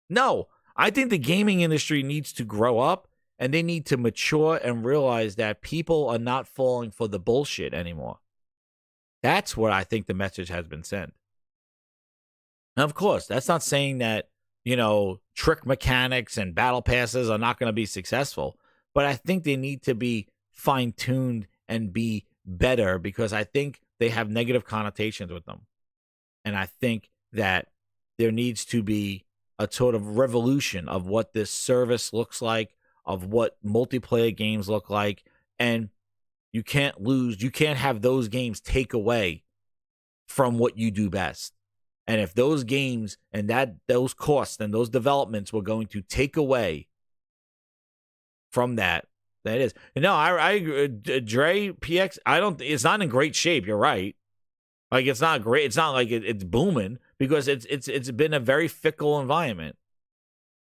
No, I think the gaming industry needs to grow up and they need to mature and realize that people are not falling for the bullshit anymore. That's what I think the message has been sent. Now, of course, that's not saying that, you know, trick mechanics and battle passes are not going to be successful. But I think they need to be fine-tuned and be better because I think they have negative connotations with them. And I think that there needs to be a sort of revolution of what this service looks like, of what multiplayer games look like. And you can't have those games take away from what you do best. And if those games and those costs and those developments were going to take away from that is. No, I agree. Dre, PX, it's not in great shape. You're right. Like, it's not great. It's not like it's booming because it's been a very fickle environment.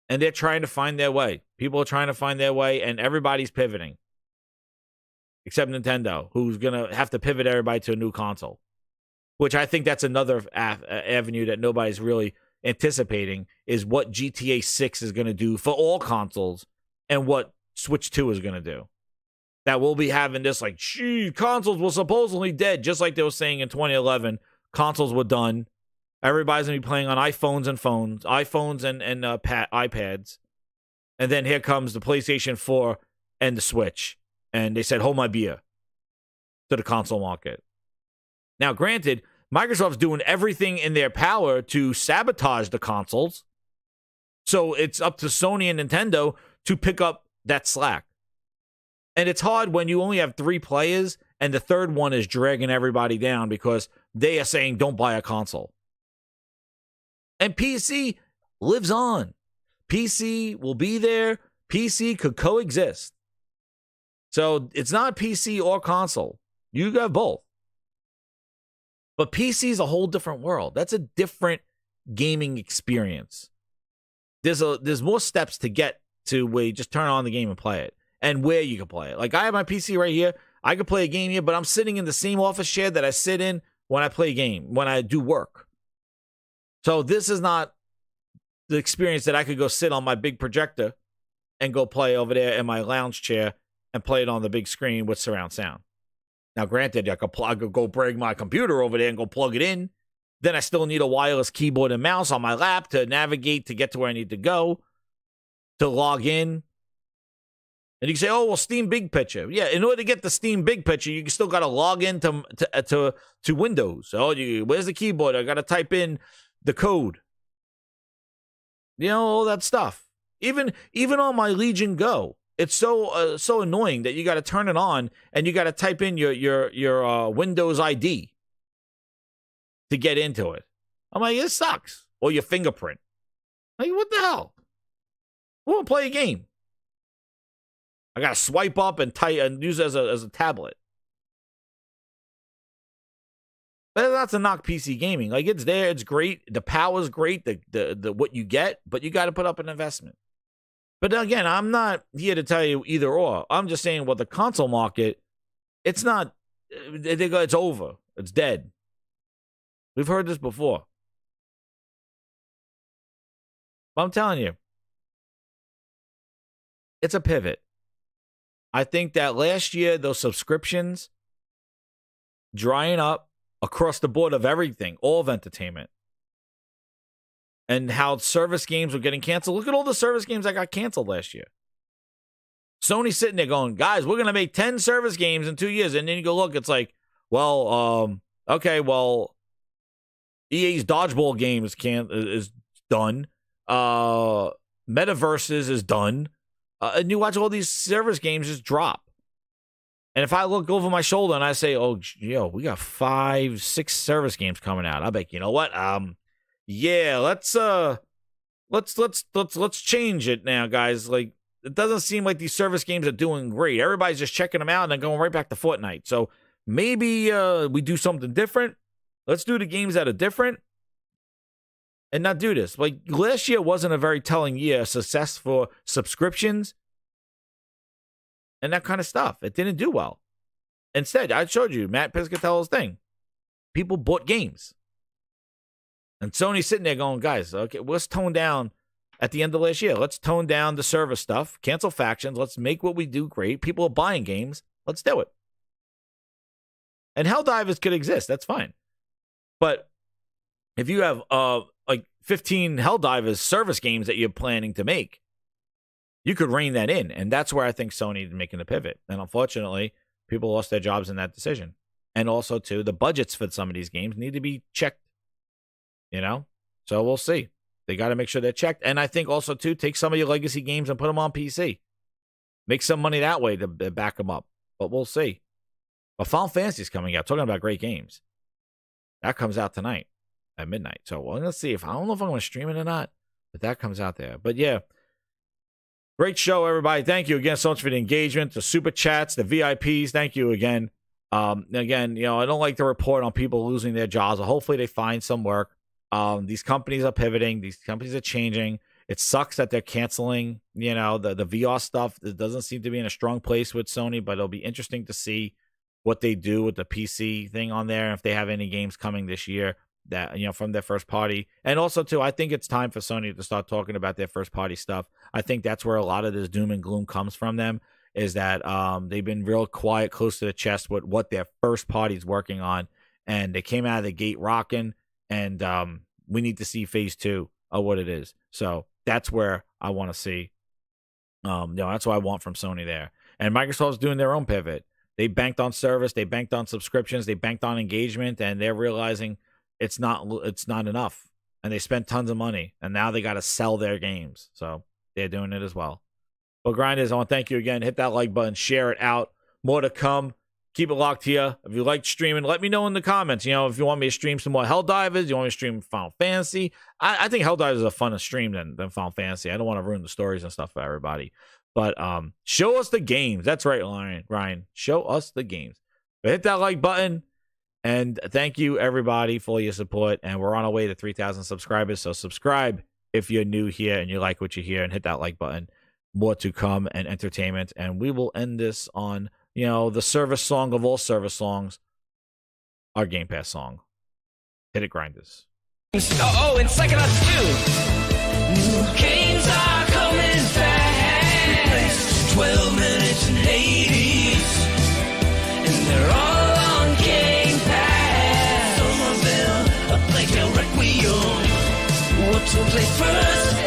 And they're trying to find their way. People are trying to find their way and everybody's pivoting. Except Nintendo, who's going to have to pivot everybody to a new console. Which I think that's another avenue that nobody's really anticipating is what GTA 6 is going to do for all consoles and what Switch 2 is going to do. That we'll be having this like, consoles were supposedly dead, just like they were saying in 2011. Consoles were done. Everybody's going to be playing on iPhones and iPads. And then here comes the PlayStation 4 and the Switch. And they said, hold my beer to the console market. Now, granted, Microsoft's doing everything in their power to sabotage the consoles. So it's up to Sony and Nintendo to pick up that slack. And it's hard when you only have 3 players and the third one is dragging everybody down because they are saying, don't buy a console. And PC lives on. PC will be there. PC could coexist. So it's not PC or console. You got both. But PC is a whole different world. That's a different gaming experience. There's more steps to get to where you just turn on the game and play it. And where you can play it. Like I have my PC right here. I could play a game here, but I'm sitting in the same office chair that I sit in when I play a game, when I do work. So this is not the experience that I could go sit on my big projector and go play over there in my lounge chair and play it on the big screen with surround sound. Now, granted, I could go bring my computer over there and go plug it in. Then I still need a wireless keyboard and mouse on my lap to navigate to get to where I need to go, to log in. And you can say, oh, well, Steam Big Picture. Yeah, in order to get the Steam Big Picture, you still got to log in to Windows. Oh, where's the keyboard? I got to type in the code. You know, all that stuff. Even on my Legion Go, it's so annoying that you got to turn it on and you got to type in your Windows ID to get into it. I'm like, it sucks. Or your fingerprint. Like, what the hell? We want to play a game. I got to swipe up and use it as a tablet. But that's a knock PC gaming. Like, it's there, it's great. The power's great, the what you get, but you got to put up an investment. But again, I'm not here to tell you either or. I'm just saying, well, the console market, it's not, it's over. It's dead. We've heard this before. But I'm telling you, it's a pivot. I think that last year, those subscriptions drying up across the board of everything, all of entertainment, and how service games were getting canceled. Look at all the service games that got canceled last year. Sony's sitting there going, guys, we're going to make 10 service games in 2 years. And then you go look, it's like, well, okay, well, EA's dodgeball game is done. Metaverses is done. And you watch all these service games just drop. And if I look over my shoulder and I say, oh, yo, we got 5-6 service games coming out, I'll be like, you know what? Yeah, let's change it now, guys. Like, it doesn't seem like these service games are doing great. Everybody's just checking them out and then going right back to Fortnite. So maybe we do something different. Let's do the games that are different and not do this. Like, last year wasn't a very telling year, success for subscriptions and that kind of stuff. It didn't do well. Instead, I showed you Matt Piscatello's thing. People bought games. And Sony's sitting there going, guys, okay, let's tone down at the end of last year. Let's tone down the service stuff, cancel factions. Let's make what we do great. People are buying games. Let's do it. And Helldivers could exist. That's fine. But if you have like 15 Helldivers service games that you're planning to make, you could rein that in. And that's where I think Sony is making the pivot. And unfortunately, people lost their jobs in that decision. And also, too, the budgets for some of these games need to be checked. You know? So we'll see. They got to make sure they're checked. And I think also, too, take some of your legacy games and put them on PC. Make some money that way to back them up. But we'll see. But Final Fantasy is coming out. Talking about great games. That comes out tonight at midnight. So let's see. I don't know if I'm going to stream it or not. But that comes out there. But yeah. Great show, everybody. Thank you again so much for the engagement, the super chats, the VIPs. Thank you again. Again, you know, I don't like to report on people losing their jobs. Hopefully they find some work. These companies are pivoting. These companies are changing. It sucks that they're canceling, you know, the VR stuff. It doesn't seem to be in a strong place with Sony, but it'll be interesting to see what they do with the PC thing on there. If they have any games coming this year that, you know, from their first party. And also, too, I think it's time for Sony to start talking about their first party stuff. I think that's where a lot of this doom and gloom comes from them, is that they've been real quiet, close to the chest with what their first party's working on. And they came out of the gate rocking. And, we need to see phase 2 of what it is. So that's where I want to see. That's what I want from Sony there. And Microsoft's doing their own pivot. They banked on service, they banked on subscriptions, they banked on engagement, and they're realizing it's not enough. And they spent tons of money, and now they got to sell their games. So they're doing it as well. Well, Grinders, I want to thank you again. Hit that like button, share it out. More to come. Keep it locked here. If you like streaming, let me know in the comments. If you want me to stream some more Helldivers, you want me to stream Final Fantasy. I think Helldivers is a funner stream than Final Fantasy. I don't want to ruin the stories and stuff for everybody. But show us the games. That's right, Ryan. Show us the games. But hit that like button. And thank you, everybody, for your support. And we're on our way to 3,000 subscribers. So subscribe if you're new here and you like what you hear. And hit that like button. More to come and entertainment. And we will end this on, the service song of all service songs, our Game Pass song. Hit it, Grinders. and Psychonauts 2. New games are coming fast. 12 minutes and Hades. And they're all on Game Pass. Some of them are like a Requiem. What to play first?